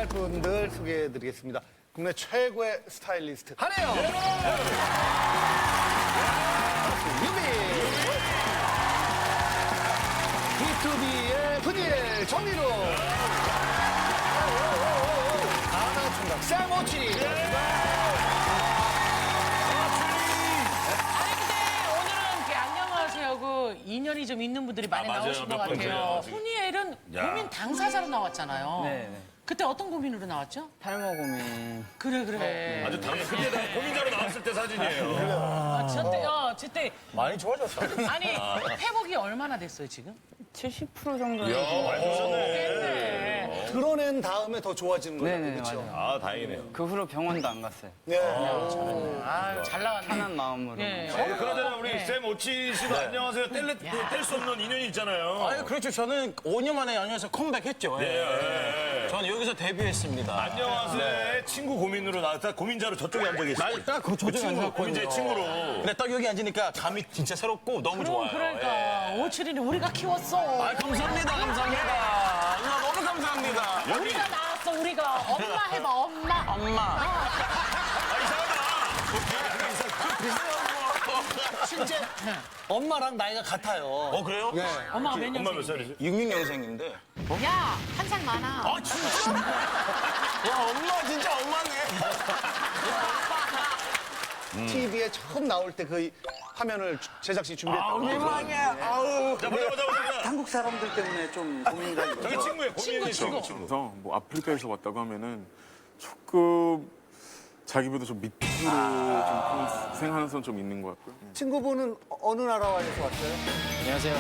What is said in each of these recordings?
소개할 분들 소개해드리겠습니다. 국내 최고의 스타일리스트 한혜영, 유미, B2B의 푸니엘 정민우, 아나총각 쌍오치. 아니 근데 오늘은 이렇게 안녕하세요하고 인연이 좀 있는 분들이 많이 맞아요. 나오신 것 몇 번째요, 같아요. 지금. 푸니엘은 야. 고민 당사자로 나왔잖아요. 네. 그때 어떤 고민으로 나왔죠? 탈모 고민. 그래. 아주 당연. 근데 나 고민자로 나왔을 때 사진이에요. 저때 많이 좋아졌어. 아니 회복이 얼마나 됐어요 지금? 70% 정도. 이야, 많이 좋으셨네. 네. 드러낸 다음에 더 좋아지는 거예요. 네네, 그렇죠? 맞아요. 아, 다행이네요. 그 후로 병원도 안 갔어요. 네. 아유 잘 나왔네. 편한 마음으로. 예. 그러잖아, 우리 쌤 오치 씨도 안녕하세요. 뗄 수 없는 인연이 있잖아요. 아니 그렇죠. 저는 5년 만에 안녕하세요 컴백했죠. 예. 저는 여기서 데뷔했습니다. 안녕하세요. 친구 고민으로 나왔다. 고민자로 저쪽에 앉아 계시고. 딱그 조정이 친구, 앉았거든요. 고민자의 친구로. 근데 딱 여기 앉으니까 감이 진짜 새롭고 너무 좋아요. 그러니까 오칠이는 우리가 키웠어. 아 감사합니다. 감사합니다. 누나 너무 감사합니다. 우리가 낳았어 우리가. 엄마 해봐 엄마. 엄마. 실제 엄마랑 나이가 같아요. 어 그래요? 엄마가 몇 엄마 몇 년생? 살이지? 66년생인데. 야, 한 살 많아. 아 진짜? 와 엄마 진짜 엄마네. TV에 처음 나올 때 그 화면을 제작진이 준비했다고. 민망해. 아우. 자, 보자. 한국 사람들 때문에 좀 고민이 가지고. 저기 친구예요. 고민의 친구. 그래서 뭐 아프리카에서 왔다고 하면은 조금 자기보다 좀 밑으로 좀 생각하는 선 좀 있는 것 같고요. 친구분은 어느 나라에서 왔어요? 안녕하세요.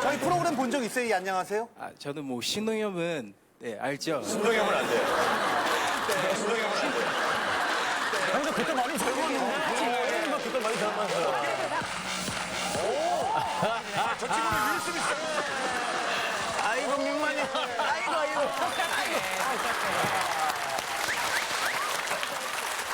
저희 프로그램 본 적 있어요? 이 안녕하세요? 아, 저는 뭐 신동엽은 네, 알죠? 신동엽은 안 돼요. 근데 그때 많이 젊었는데. 그때 많이 닮았어요. 저 친구는 윌 스미스. 아이고 민망해. 아이고.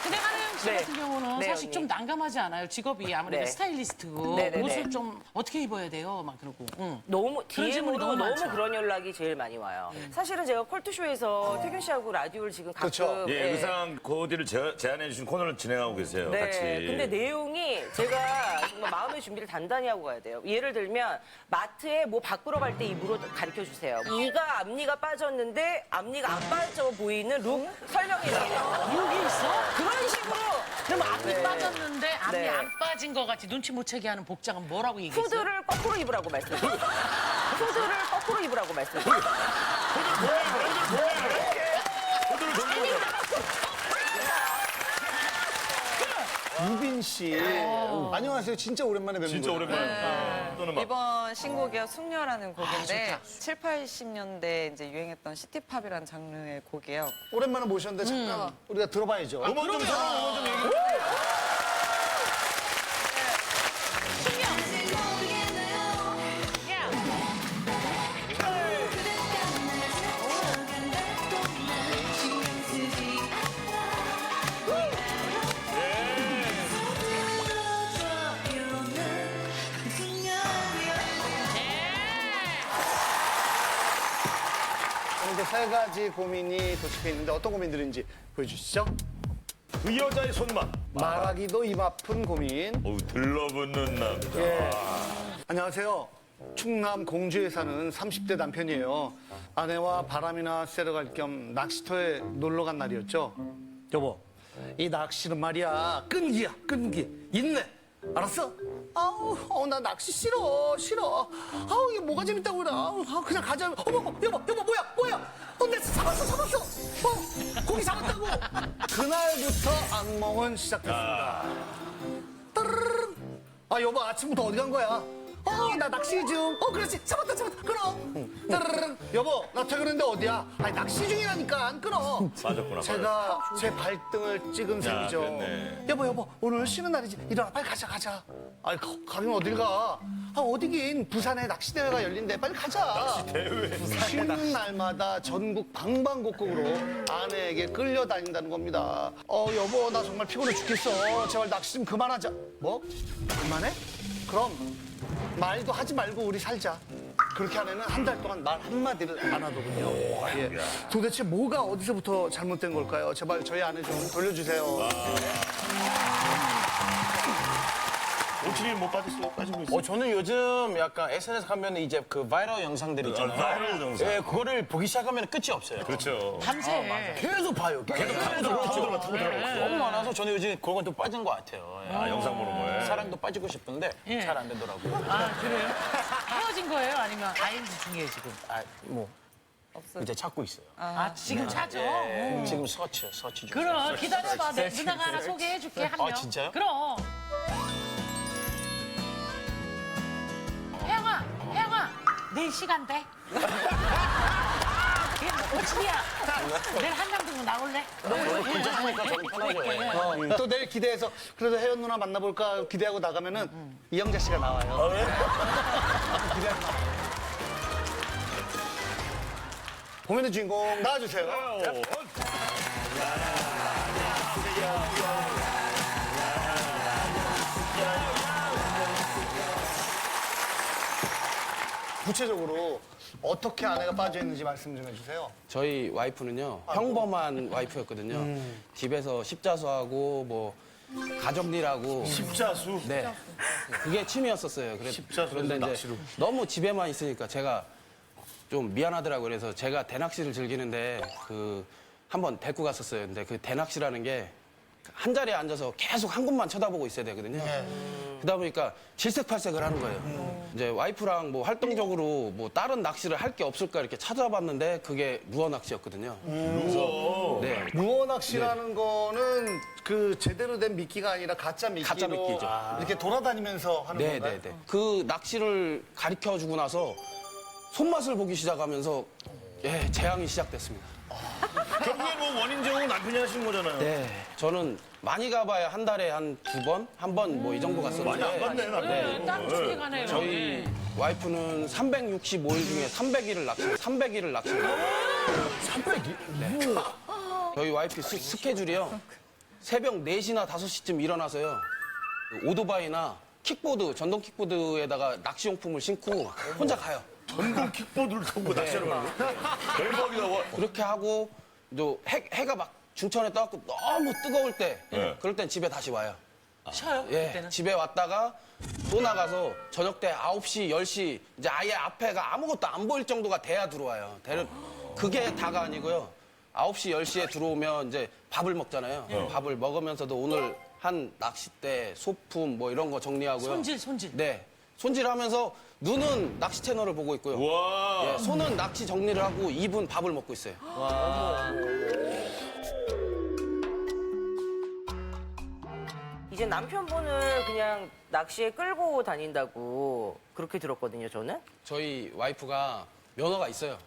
근데 한혜영 씨 같은 경우는 네, 사실 언니. 좀 난감하지 않아요? 직업이 아무래도 네. 스타일리스트고 네네네. 옷을 좀 어떻게 입어야 돼요? 막 그러고. 응. 너무 그런 질문이 DM으로 너무 너무 많죠. 그런 연락이 제일 많이 와요. 사실은 제가 콜투쇼에서 태균 씨하고 라디오를 지금 가끔 그렇죠. 예, 의상 코디를 제안해 주신 코너를 진행하고 계세요. 네. 같이. 근데 내용이 제가 정말 마음의 준비를 단단히 하고 가야 돼요. 예를 들면 마트에 뭐 바꾸러 갈 때 입으로 가르쳐 주세요. 이가 앞니가 빠졌는데 앞니가 안 빠져 보이는 룩 설명해 주세요. 여기 있어? 그런 식으로 그럼 앞니 빠졌는데 앞니 네. 안 빠진 것 같이 눈치 못 채게 하는 복장은 뭐라고 얘기했어요? 후드를 거꾸로 입으라고 말씀드려요. 후드를 거꾸로 입으라고 말씀드려요. 유빈 씨. 안녕하세요. 진짜 오랜만에 뵙는 진짜 거예요. 오랜만에. 또는 막. 이번 신곡이요 숙녀라는 곡인데 7, 80년대 이제 유행했던 시티팝이라는 장르의 곡이에요. 오랜만에 모셨는데 잠깐 우리가 들어봐야죠. 음원 좀 서로 음원 좀 얘기. 오늘도 세 가지 고민이 도착해 있는데 어떤 고민들인지 보여주시죠. 그 여자의 손맛. 말하기도 입 아픈 고민. 어우, 들러붙는 남자. 예. 안녕하세요. 충남 공주에 사는 30대 남편이에요. 아내와 바람이나 쐬러 갈 겸 낚시터에 놀러 간 날이었죠. 여보, 이 낚시는 말이야. 끈기야, 끈기. 있네. 알았어? 아우, 나 낚시 싫어. 아우, 이게 뭐가 재밌다고 그래. 아우, 그냥 가자. 어머, 여보, 뭐야? 내가 잡았어. 고기 잡았다고. 그날부터 악몽은 시작됐습니다. 따르르르. 여보, 아침부터 어디 간 거야? 나 낚시 중. 그렇지. 잡았다. 끊어. 따르르르. 여보, 나 퇴근했는데 어디야? 낚시 중이라니까. 안 끊어. 맞았구나. 제가 제 발등을 찍은 셈이죠. 그랬네. 여보, 오늘 쉬는 날이지. 일어나, 빨리 가자. 가긴 어딜 가? 어디긴 부산에 낚시대회가 열린대. 빨리 가자. 낚시대회. 쉬는 날마다 전국 방방곡곡으로 아내에게 끌려다닌다는 겁니다. 여보, 나 정말 피곤해 죽겠어. 제발 낚시 좀 그만하자. 뭐? 그만해? 그럼 말도 하지 말고 우리 살자. 그렇게 아내는 한 달 동안 말 한마디를 안 하더군요. 예. 도대체 뭐가 어디서부터 잘못된 걸까요? 제발 저희 아내 좀 돌려주세요. 오칠이 못 빠졌어요? 빠진 거 있어요? 저는 요즘 약간 SNS 가면 이제 그 바이럴 영상들 있잖아요. 바이럴 영상. 예, 그거를 보기 시작하면 끝이 없어요. 그렇죠. 밤새. 계속 봐요. 계속 타고 들어가. 너무 많아서 저는 요즘 그건 또 빠진 것 같아요. 예. 아, 영상 보는 거에. 사랑도 빠지고 싶은데 예. 잘 안 되더라고요. 아, 그래요? 헤어진 거예요? 아니면 아이는 중이에요, 지금? 이제 찾고 있어요. 아, 지금 찾죠? 예, 지금 서치 중. 그럼 기다려봐. 내 누나가 하나 소개해줄게, 한 명. 진짜요? 그럼. 혜영아, 내일 시간 돼? 오칠이야. 내일 한강등으로 나올래? 괜찮으니까 저는 편하죠. 또 내일 기대해서 그래도 혜연 누나 만나볼까 기대하고 나가면은 이영자 씨가 나와요. 기대하고 나와요. 봄의 주인공 나와주세요. 구체적으로 어떻게 아내가 빠져 있는지 말씀 좀 해주세요. 저희 와이프는요 평범한 와이프였거든요. 집에서 십자수하고 뭐 가정일하고 십자수? 네 그게 취미였었어요. 십자수에서 그런데 이제 낚시로. 너무 집에만 있으니까 제가 좀 미안하더라고요. 그래서 제가 대낚시를 즐기는데 그 한번 데리고 갔었어요. 근데 그 대낚시라는 게 한 자리에 앉아서 계속 한 곳만 쳐다보고 있어야 되거든요. 그러다 보니까 질색팔색을 하는 거예요. 이제 와이프랑 뭐 활동적으로 뭐 다른 낚시를 할 게 없을까 이렇게 찾아봤는데 그게 루어 낚시였거든요. 그래서 네. 루어 낚시라는 거는 그 제대로 된 미끼가 아니라 가짜 미끼로 가짜 미끼죠. 이렇게 돌아다니면서 하는 건가요? 네네네. 그 낚시를 가르쳐 주고 나서 손맛을 보기 시작하면서 예, 재앙이 시작됐습니다. 결국에 뭐 원인 제공은 남편이 하신 거잖아요. 네. 저는 많이 가봐야 한 달에 한 두 번? 한 번 뭐 이 정도 갔었는데. 많이 안 갔네, 남편이. 딱 좋게 가네요. 저희 와이프는 365일 중에 300일을 낚시해요. 300일을 낚시해요. 300일? 네. 저희 와이프 스케줄이요. 새벽 4시나 5시쯤 일어나서요. 오토바이나 킥보드, 전동 킥보드에다가 낚시용품을 신고 혼자 가요. 전동 킥보드를 타고 낚시하는 거예요? 대박이다. 와. 그렇게 하고 또 해가 막 중천에 떠갖고 너무 뜨거울 때 네. 그럴 땐 집에 다시 와요. 쉬어요, 예, 그때는? 집에 왔다가 또 나가서 저녁 때 9시, 10시 이제 아예 앞에가 아무것도 안 보일 정도가 돼야 들어와요. 그게 다가 아니고요. 9시, 10시에 들어오면 이제 밥을 먹잖아요. 밥을 먹으면서도 오늘 한 낚싯대, 소품 뭐 이런 거 정리하고요. 손질. 네. 손질하면서 눈은 낚시 채널을 보고 있고요. 와. 예, 손은 낚시 정리를 하고 입은 밥을 먹고 있어요. 이제 남편분을 그냥 낚시에 끌고 다닌다고 그렇게 들었거든요, 저는. 저희 와이프가 면허가 있어요.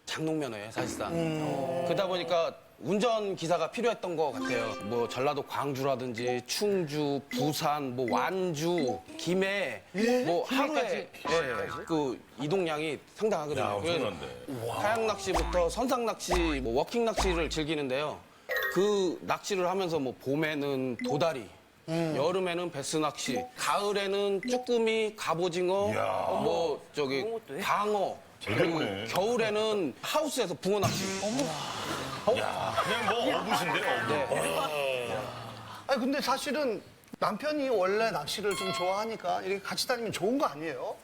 장롱면허예요, 사실상. 그러다 보니까 운전기사가 필요했던 것 같아요. 뭐 전라도 광주라든지 충주, 부산, 뭐 완주, 김해, 뭐 하루에 그 이동량이 상당하거든요. 야, 그래서 엄청난데. 카약 낚시부터 선상 낚시, 뭐 워킹 낚시를 즐기는데요. 그 낚시를 하면서 뭐 봄에는 도다리, 여름에는 베스 낚시, 가을에는 쭈꾸미, 갑오징어, 뭐 저기 그런 것도 해? 방어, 그리고 재밌네. 겨울에는 하우스에서 붕어 낚시. 야, 그냥 뭐 어부신데요, 어부. 아니 근데 사실은 남편이 원래 낚시를 좀 좋아하니까 이렇게 같이 다니면 좋은 거 아니에요?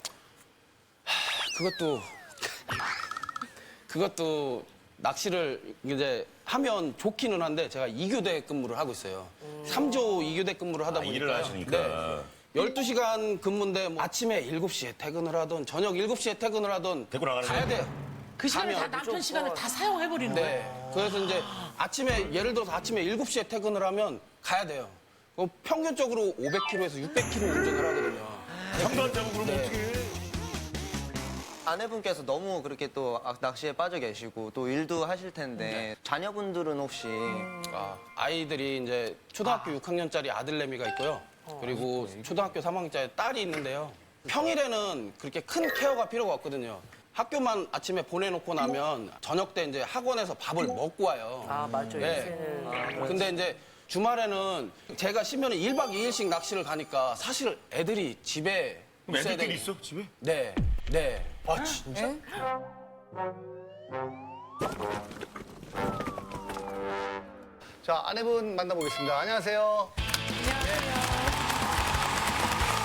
그것도 낚시를 이제 하면 좋기는 한데 제가 2교대 근무를 하고 있어요. 3조 2교대 근무를 하다 보니까 일을 하시니까. 12시간 근무인데 뭐 아침에 7시에 퇴근을 하던 저녁 7시에 퇴근을 하던 데리고 나가는 가야 거예요? 돼요. 그 시간에 다 가면 남편 시간을 다 사용해버리는 거예요. 네. 그래서 이제 아침에 예를 들어서 아침에 7시에 퇴근을 하면 가야 돼요. 그럼 평균적으로 500km에서 600km 운전을 하거든요. 잠도 안 자고 그러면 어떻게 아내분께서 너무 그렇게 또 낚시에 빠져 계시고 또 일도 하실 텐데 자녀분들은 혹시 아이들이 이제 초등학교 6학년짜리 아들내미가 있고요. 그리고 초등학교 3학년짜리 딸이 있는데요. 평일에는 그렇게 큰 케어가 필요가 없거든요. 학교만 아침에 보내놓고 나면 저녁 때 이제 학원에서 밥을 먹고 와요. 아, 맞아요. 네. 요새는. 근데 이제 주말에는 제가 쉬면 1박 2일씩 낚시를 가니까 사실 애들이 집에 있어야 애들끼리 되는 있어, 집에? 네. 네. 아 진짜? 자, 아내분 만나보겠습니다. 안녕하세요.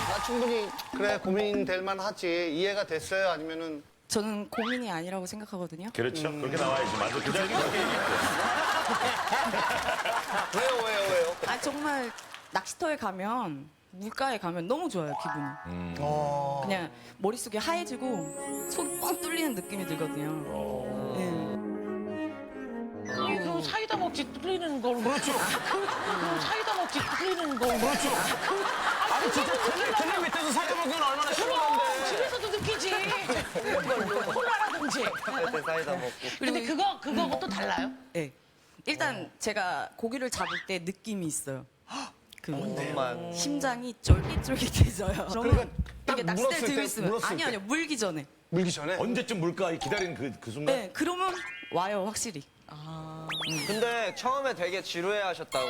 나 충분히 그래 고민될 만하지. 이해가 됐어요? 아니면은 저는 고민이 아니라고 생각하거든요. 그렇죠. 그렇게 나와야지. 맞아. 그 자리에 그렇게 얘기했죠. 왜요? 아 정말 낚시터에 가면 물가에 가면 너무 좋아요 기분이. 그냥 머릿속이 하얘지고 속이 뻥 뚫리는 느낌이 들거든요. 네. 그럼 사이다 먹지 뚫리는 걸. 그렇죠. 그럼 사이다 먹지 뚫리는 걸. 그렇죠. 아니 진짜 텔레 밑에서 사이다 먹기는 얼마나 싫은데. 집에서도 느끼지. 콜라라든지. 그때 사이다 먹고. 근데 그거하고 또 달라요? 네. 일단 제가 고기를 잡을 때 느낌이 있어요. 그 정말. 심장이 쫄깃쫄깃해져요. 그러니까 딱 이게 낚싯대를 물었을 들고 때, 있으면 물었을 아니요 때. 아니요 물기 전에. 물기 전에? 언제쯤 물까 기다리는 그 순간? 네 그러면 와요 확실히. 근데 처음에 되게 지루해 하셨다고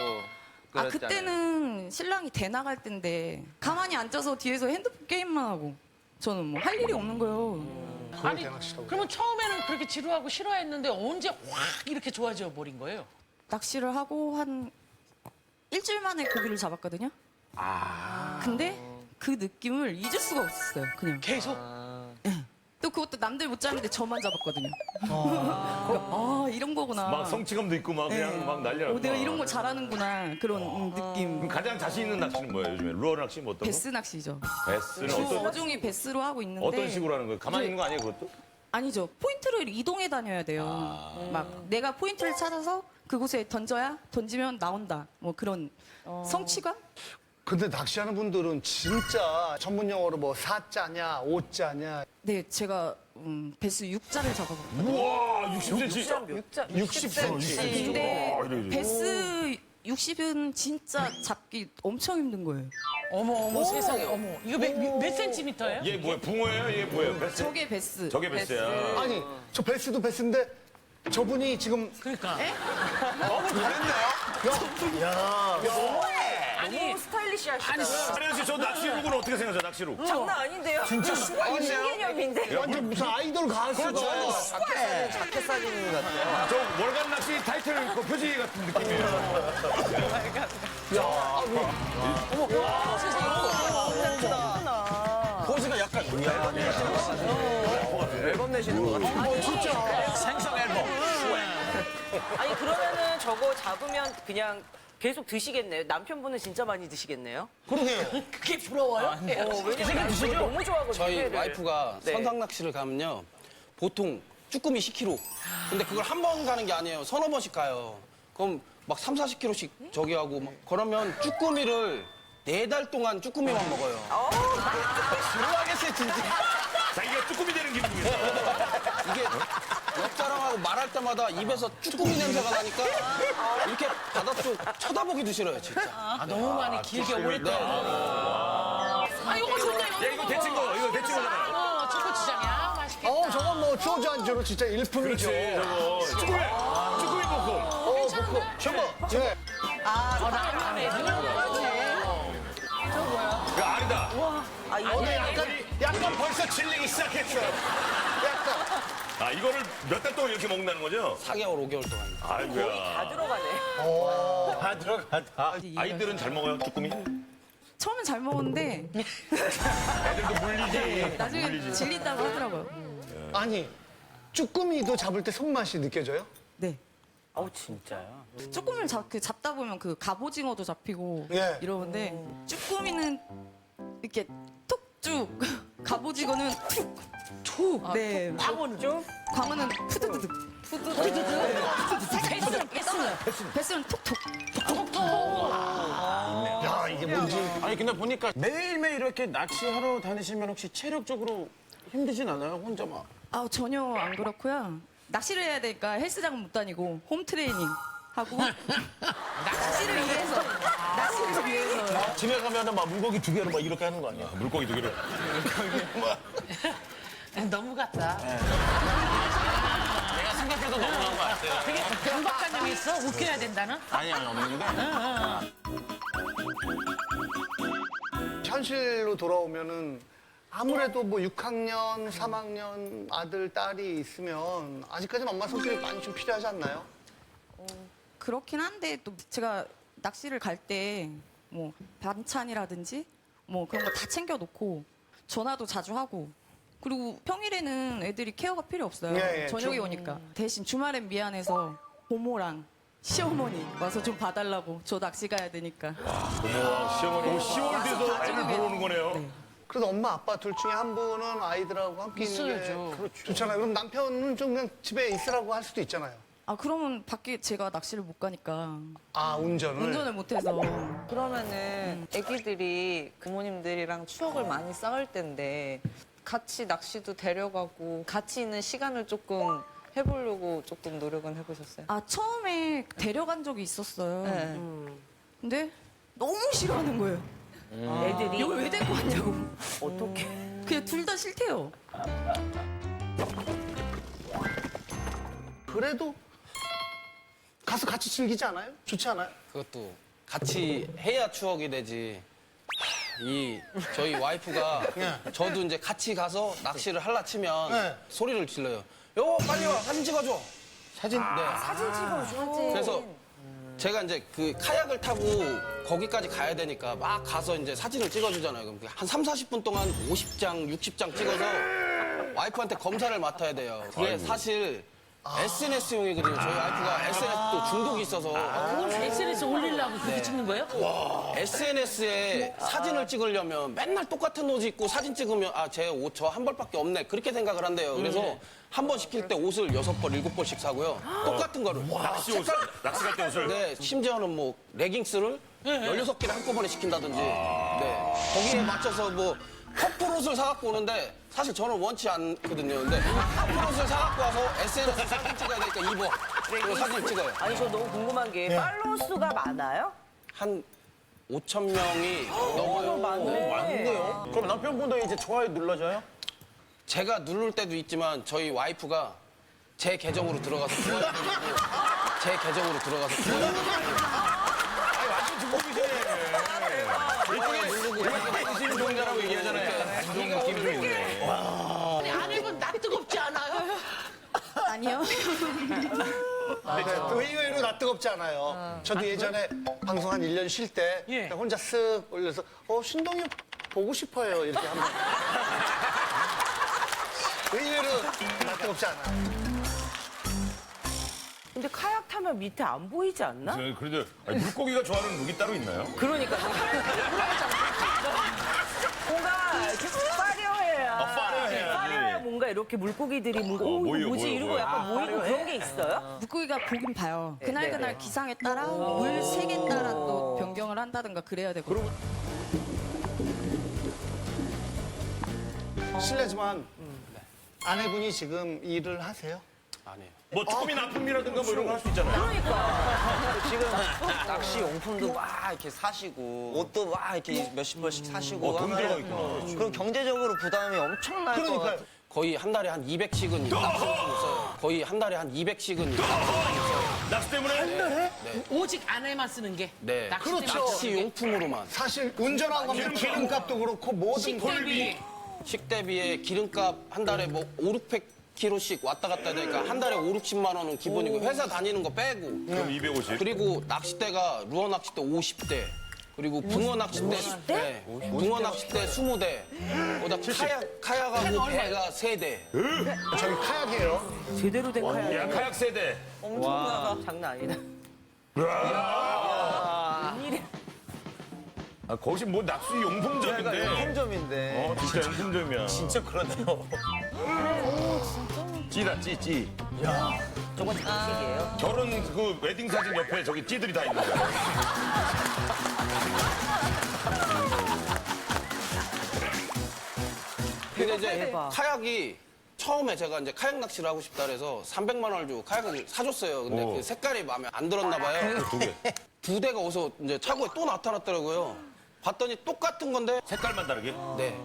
아 그랬잖아요. 그때는 신랑이 대 나갈 때인데 가만히 앉아서 뒤에서 핸드폰 게임만 하고 저는 뭐 할 일이 없는 거예요. 아니, 대낚시라고 그러면 처음에는 그렇게 지루하고 싫어했는데 언제 확 이렇게 좋아져 버린 거예요? 낚시를 하고 한 일주일 만에 고기를 잡았거든요. 근데 그 느낌을 잊을 수가 없었어요. 그냥 계속? 또 그것도 남들 못 잡는데 저만 잡았거든요. 아 이런 거구나. 막 성취감도 있고 막 그냥 막 난리야. 내가 이런 걸 잘하는구나 그런 느낌. 그럼 가장 자신 있는 낚시는 뭐예요 요즘에? 루어 낚시 뭐 어떤 거? 베스 낚시죠. 베스는 주 어떤, 어종이 베스로 하고 있는데 어떤 식으로 하는 거예요? 가만히 있는 거 아니에요 그것도? 아니죠. 포인트를 이동해 다녀야 돼요. 막 내가 포인트를 찾아서 그곳에 던져야 던지면 나온다. 뭐 그런 성취감? 근데 낚시하는 분들은 진짜 전문 용어로 뭐 4자냐, 5자냐. 네, 제가 베스 6자를 잡아봤거든요. 우와 60cm. 60cm. 근데 이래, 이래. 베스 60은 진짜 잡기 엄청 힘든 거예요. 어머 세상에 어머 이거 몇 센티미터예요? 얘 뭐야 붕어예요? 얘 뭐예요? 베스? 저게 베스. 저게 베스야. 아니, 저 베스도 베스인데 저분이 지금 그러니까. 아니 너무 스타일리시하시다. 한현 씨, 저 낚시룩은 어떻게 생각하세요, 낚시룩? 장난 아닌데요? 진짜 신개념인데. 완전 무슨 아이돌 가수가. 자켓 사진 같아요. 저 월간 낚시 타이틀 그 표지 같은 느낌이에요. 포즈가 약간 앨범 내시는 것 같아요. 생성 앨범. 아니 그러면은 저거 잡으면 그냥 계속 드시겠네요. 남편분은 진짜 많이 드시겠네요. 그게 부러워요? 왜냐면 저거 너무 좋아하거든요. 저희 회를. 와이프가 네. 선상 낚시를 가면요. 보통 쭈꾸미 10kg. 근데 그걸 한 번 가는 게 아니에요. 서너 번씩 가요. 그럼 막 3, 40kg씩 저기 하고 막 그러면 쭈꾸미를 4달 동안 쭈꾸미만 먹어요. 들어가겠어요 진짜. 자기가 쭈꾸미 되는 기분이에요. 이게 옆사람하고 말할 때마다 입에서 쭈꾸미 냄새가 나니까 이렇게 바닷속 쳐다보기도 싫어요, 진짜. 아 너무 많이 길게 오랫동안. 아 이거 좋네 야, 이거 데친 거, 이거 데친 거잖아요. 초코치장이야 맛있겠다. 저건 뭐 소주 안주로 진짜 일품이죠. 저거. 쭈꾸미 볶음. 괜찮네. 저거. 예. 그 알이다. 오늘 약간 벌써 질리기 시작했어. 약간. 아, 이거를 몇 달 동안 이렇게 먹는다는 거죠? 4개월, 5개월 동안. 아이고야. 다 들어가네. 다 들어가다. 아이들은 잘 먹어요, 쭈꾸미? 처음엔 잘 먹었는데 애들도 물리지. 나중에 질린다고 하더라고요. 아니, 쭈꾸미도 잡을 때 손맛이 느껴져요? 네. 진짜요? 쭈꾸미를 잡다 보면 그 갑오징어도 잡히고 예. 이러는데 쭈꾸미는 이렇게 툭쭉 갑오징어는 툭툭 네 광어는 좀? 광어는 푸드드득 베스는 툭툭 야, 이게 뭔지. 아니 근데 보니까 매일매일 이렇게 낚시하러 다니시면 혹시 체력적으로 힘드진 않아요? 혼자만? 아 전혀 안 그렇고요. 낚시를 해야 되니까 헬스장은 못 다니고 홈 트레이닝 하고 낚시를 위해서 집에 가면은 막 물고기 2개로 막 이렇게 하는 거 아니야? 물고기 2개를. 너무 같다. 내가 생각해도 너무한 거 같아요. 되게 강박관념이 있어? 웃겨야 된다는? 아니 없는데. 현실로 돌아오면은 아무래도 뭐 6학년, 3학년 아들, 딸이 있으면 아직까지는 엄마 손길이 많이 좀 필요하지 않나요? 그렇긴 한데 또 제가 낚시를 갈 때 뭐 반찬이라든지 뭐 그런 거 다 챙겨 놓고 전화도 자주 하고 그리고 평일에는 애들이 케어가 필요 없어요. 예, 예. 저녁에 오니까. 대신 주말엔 미안해서 고모랑 시어머니 와서 좀 봐달라고 저 낚시 가야 되니까. 어머, 시어머니 10월 돼서 애를 보러 오는 거네요. 그래도 엄마, 아빠 둘 중에 한 분은 아이들하고 함께 있는 게 좋잖아요. 그럼 남편은 좀 그냥 집에 있으라고 할 수도 있잖아요. 아 그러면 밖에 제가 낚시를 못 가니까 아, 운전을 못해서. 그러면은 애기들이 부모님들이랑 추억을 많이 쌓을 텐데 같이 낚시도 데려가고 같이 있는 시간을 조금 해보려고 조금 노력은 해보셨어요? 아 처음에 데려간 적이 있었어요. 네. 근데 너무 싫어하는 거예요. 애들이 여기 왜 데리고 왔냐고. 어떻게? 그냥 둘 다 싫대요. 그래도 가서 같이 즐기지 않아요? 좋지 않아요? 그것도 같이 해야 추억이 되지. 저희 와이프가 저도 이제 같이 가서 낚시를 하려 치면 네. 소리를 질러요. 여보 빨리 와 사진 찍어줘. 사진? 네. 사진 찍어줘. 그래서 제가 이제 그 카약을 타고 거기까지 가야 되니까 막 가서 이제 사진을 찍어주잖아요. 그럼 한 3, 40분 동안 50장, 60장 찍어서 와이프한테 검사를 맡아야 돼요. 그게 사실 SNS용이거든요. 저희 와이프가 SNS도 중독이 있어서 그걸 SNS 올리려고 그렇게 찍는 거예요? SNS에 사진을 찍으려면 맨날 똑같은 옷 입고 사진 찍으면 제 옷 저 한 벌밖에 없네 그렇게 생각을 한대요. 그래서 한 번 시킬 때 옷을 6벌, 7벌씩 사고요. 똑같은 거를. 낚시 옷을, 낚시 갈 때 옷을. 네, 심지어는 뭐 레깅스를 16개를 한꺼번에 시킨다든지 네, 거기에 맞춰서 뭐 커플 옷을 사갖고 오는데 사실 저는 원치 않거든요. 근데 커플 옷을 사갖고 와서 SNS 사진 찍어야 되니까 입어. 그리고 사진 찍어요. 아니 저 너무 궁금한 게 팔로우 수가 많아요? 한 5천 명이 넘어요. 많네. 그럼 남편분도 이제 좋아요 눌러줘요? 제가 누를 때도 있지만 저희 와이프가 제 계정으로 들어가서 좋아요 누르고 제 계정으로 들어가서 좋아요 아니, 완전 중국이시네. 누르고 신동자라고 얘기하잖아요. 안동 느낌 좀 있네. 아니 아내분 나 뜨겁지 않아요? 아니요. 의외로 나 뜨겁지 않아요. 저도 예전에 방송 한 1년 쉴 때 예. 혼자 쓱 올려서 신동이 보고 싶어요. 이렇게 하면. 의외로 나 뜨겁지 않아요. 근데 카약 타면 밑에 안 보이지 않나? 그런데 물고기가 좋아하는 룩이 따로 있나요? 그러니까. 뭔가 이렇게 파려해야. 파려해야지. 파려해야 뭔가 이렇게 물고기들이 뭔가 이거 모여, 뭐지 모여, 이러고 모여. 약간 모이고 그런 게 있어요? 물고기가 보긴 봐요. 그날 네, 그날 네. 기상에 따라 물 색에 따라 또 변경을 한다든가 그래야 되고. 실례지만 아내분이 지금 일을 하세요? 아니에요. 뭐 쭈꾸미 납품이라든가 뭐 이런 거 할 수 있잖아요. 그러니까. 지금 낚시 용품도 막 이렇게 사시고 옷도 막 이렇게 몇십 벌씩 사시고 돈 하면 들어가 있구나. 그럼 경제적으로 부담이 엄청날 것 그러니까요. 같아요. 거의 한 달에 한 200씩은 써요. 거의 한 달에 한 200씩은 써요. 낚시 때문에? 오직 아내만 쓰는 게. 네. 낚시 그렇죠. 때문에 낚시 용품으로만. 사실 운전하고 가면 기름값도 그렇고 모든 걸 식대비. 식대비에 기름값 한 달에 뭐 5, 600kg씩 왔다 갔다 되니까 한 달에 5, 60만 원은 기본이고 회사 다니는 거 빼고 그럼 250. 그리고 낚싯대가 루어 낚싯대 50대 그리고 붕어 낚싯대 네. 붕어 낚싯대 20대 그다음 카약하고 배가 3대 저기 카약이에요. 제대로 된 카약. 야, 카약 세대. 엄청나다. 장난 아니다. 거기서 뭐 낚시 용품점인데. 용품점인데. 진짜 용품점이야. 진짜 그러네요. 찌다, 찌. 저거 장식이에요. 결혼 그 웨딩 사진 옆에 저기 찌들이 다 있는 거야. 근데 이제 대박. 카약이 처음에 제가 이제 카약 낚시를 하고 싶다 그래서 300만 원을 주고 카약을 사줬어요. 근데 오. 그 색깔이 마음에 안 들었나 봐요. 두 개. 2대가 어디서 이제 차고에 또 나타났더라고요. 봤더니 똑같은 건데 색깔만 다르게? 네.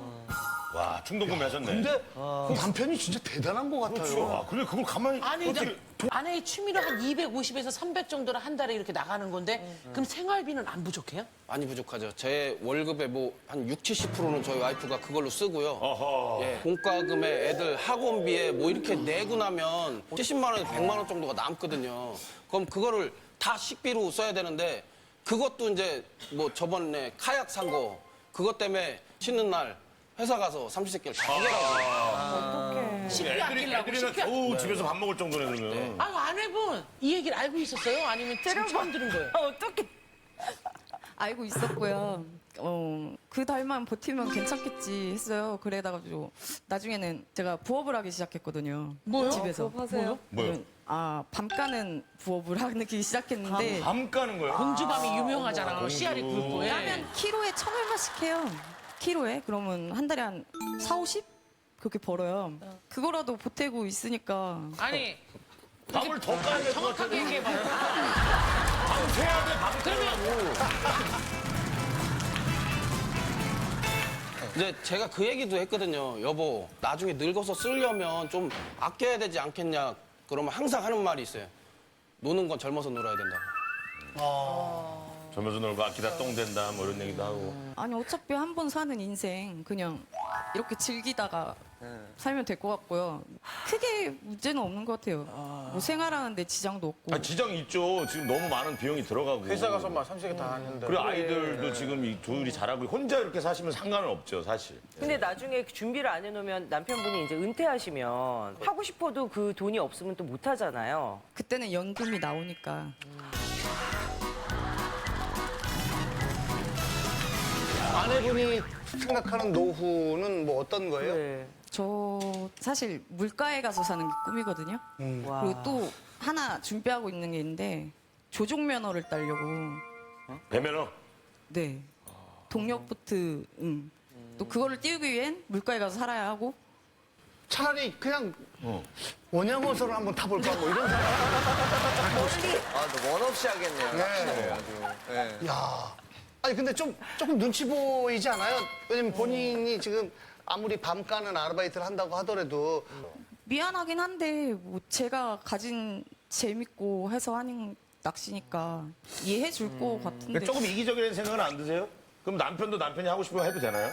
와, 충동구매 하셨네. 근데 그 남편이 진짜 대단한 것 같아요. 아, 근데 그걸 가만히. 아니, 어떻게- 아내의 취미로 한 250에서 300 정도를 한 달에 이렇게 나가는 건데 그럼 생활비는 안 부족해요? 많이 부족하죠. 제 월급의 뭐 한 60~70%는 저희 와이프가 그걸로 쓰고요. 어허. 예, 공과금에 애들 학원비에 뭐 이렇게 내고 나면 70만 원, 100만 원 정도가 남거든요. 그럼 그거를 다 식비로 써야 되는데 그것도 이제 뭐 저번에 카약 산 거 그것 때문에 쉬는 날 회사 가서 삼시세끼를 다 해결하고. 식비 아끼려고 애들이나 식비 겨우 집에서 밥 먹을 정도네, 그러면. 아, 아내분 이 얘기를 알고 있었어요? 아니면 지금 처음 들은 거예요? 어떻게? 알고 있었고요. 그 달만 버티면 괜찮겠지 했어요. 그래가지고 나중에는 제가 부업을 하기 시작했거든요. 뭐요? 집에서. 하세요? 뭐요? 밤 까는 부업을 하기 시작했는데 밤 까는 거예요? 공주밤이 유명하잖아. 씨알이 굵고. 예. 까면 키로에 1,000얼마씩 해요. 키로에? 그러면 한 달에 한 4, 50? 그렇게 벌어요. 그거라도 보태고 있으니까. 아니, 밥을 더 까야 될 것 정확하게 같아. 얘기해봐요. 새야 돼, 밥을 그러면 이제 제가 그 얘기도 했거든요. 여보, 나중에 늙어서 쓰려면 좀 아껴야 되지 않겠냐. 그러면 항상 하는 말이 있어요. 노는 건 젊어서 놀아야 된다고. 젊어서 놀고 아끼다 똥 된다, 뭐 이런 얘기도 하고. 아니 어차피 한 번 사는 인생 그냥 이렇게 즐기다가 살면 될 것 같고요. 크게 문제는 없는 것 같아요. 뭐 생활하는데 지장도 없고. 아, 지장이 있죠. 지금 너무 많은 비용이 들어가고. 회사 가서 막 삼시세끼 다 하는데. 그리고 아이들도 지금 이 둘이 자라고 혼자 이렇게 사시면 상관은 없죠, 사실. 근데 나중에 준비를 안 해놓으면 남편분이 이제 은퇴하시면 하고 싶어도 그 돈이 없으면 또 못 하잖아요. 그때는 연금이 나오니까. 아내분이 생각하는 노후는 뭐 어떤 거예요? 네. 저 사실 물가에 가서 사는 게 꿈이거든요. 그리고 또 하나 준비하고 있는 게 있는데 조종 면허를 따려고. 배면허? 네. 동력 보트. 또 그거를 띄우기 위hen 물가에 가서 살아야 하고. 차라리 그냥 원양어선을 한번 타볼까 뭐 이런 생각. 원 없이 하겠네요. 네. 아주. 네. 야, 아니 근데 조금 눈치 보이지 않아요? 왜냐면 본인이 지금 아무리 밤 까는 아르바이트를 한다고 하더라도 미안하긴 한데 뭐 제가 가진 재밌고 해서 하는 낚시니까 이해해 줄 것 같은데. 조금 이기적이라는 생각은 안 드세요? 그럼 남편도 남편이 하고 싶으면 해도 되나요?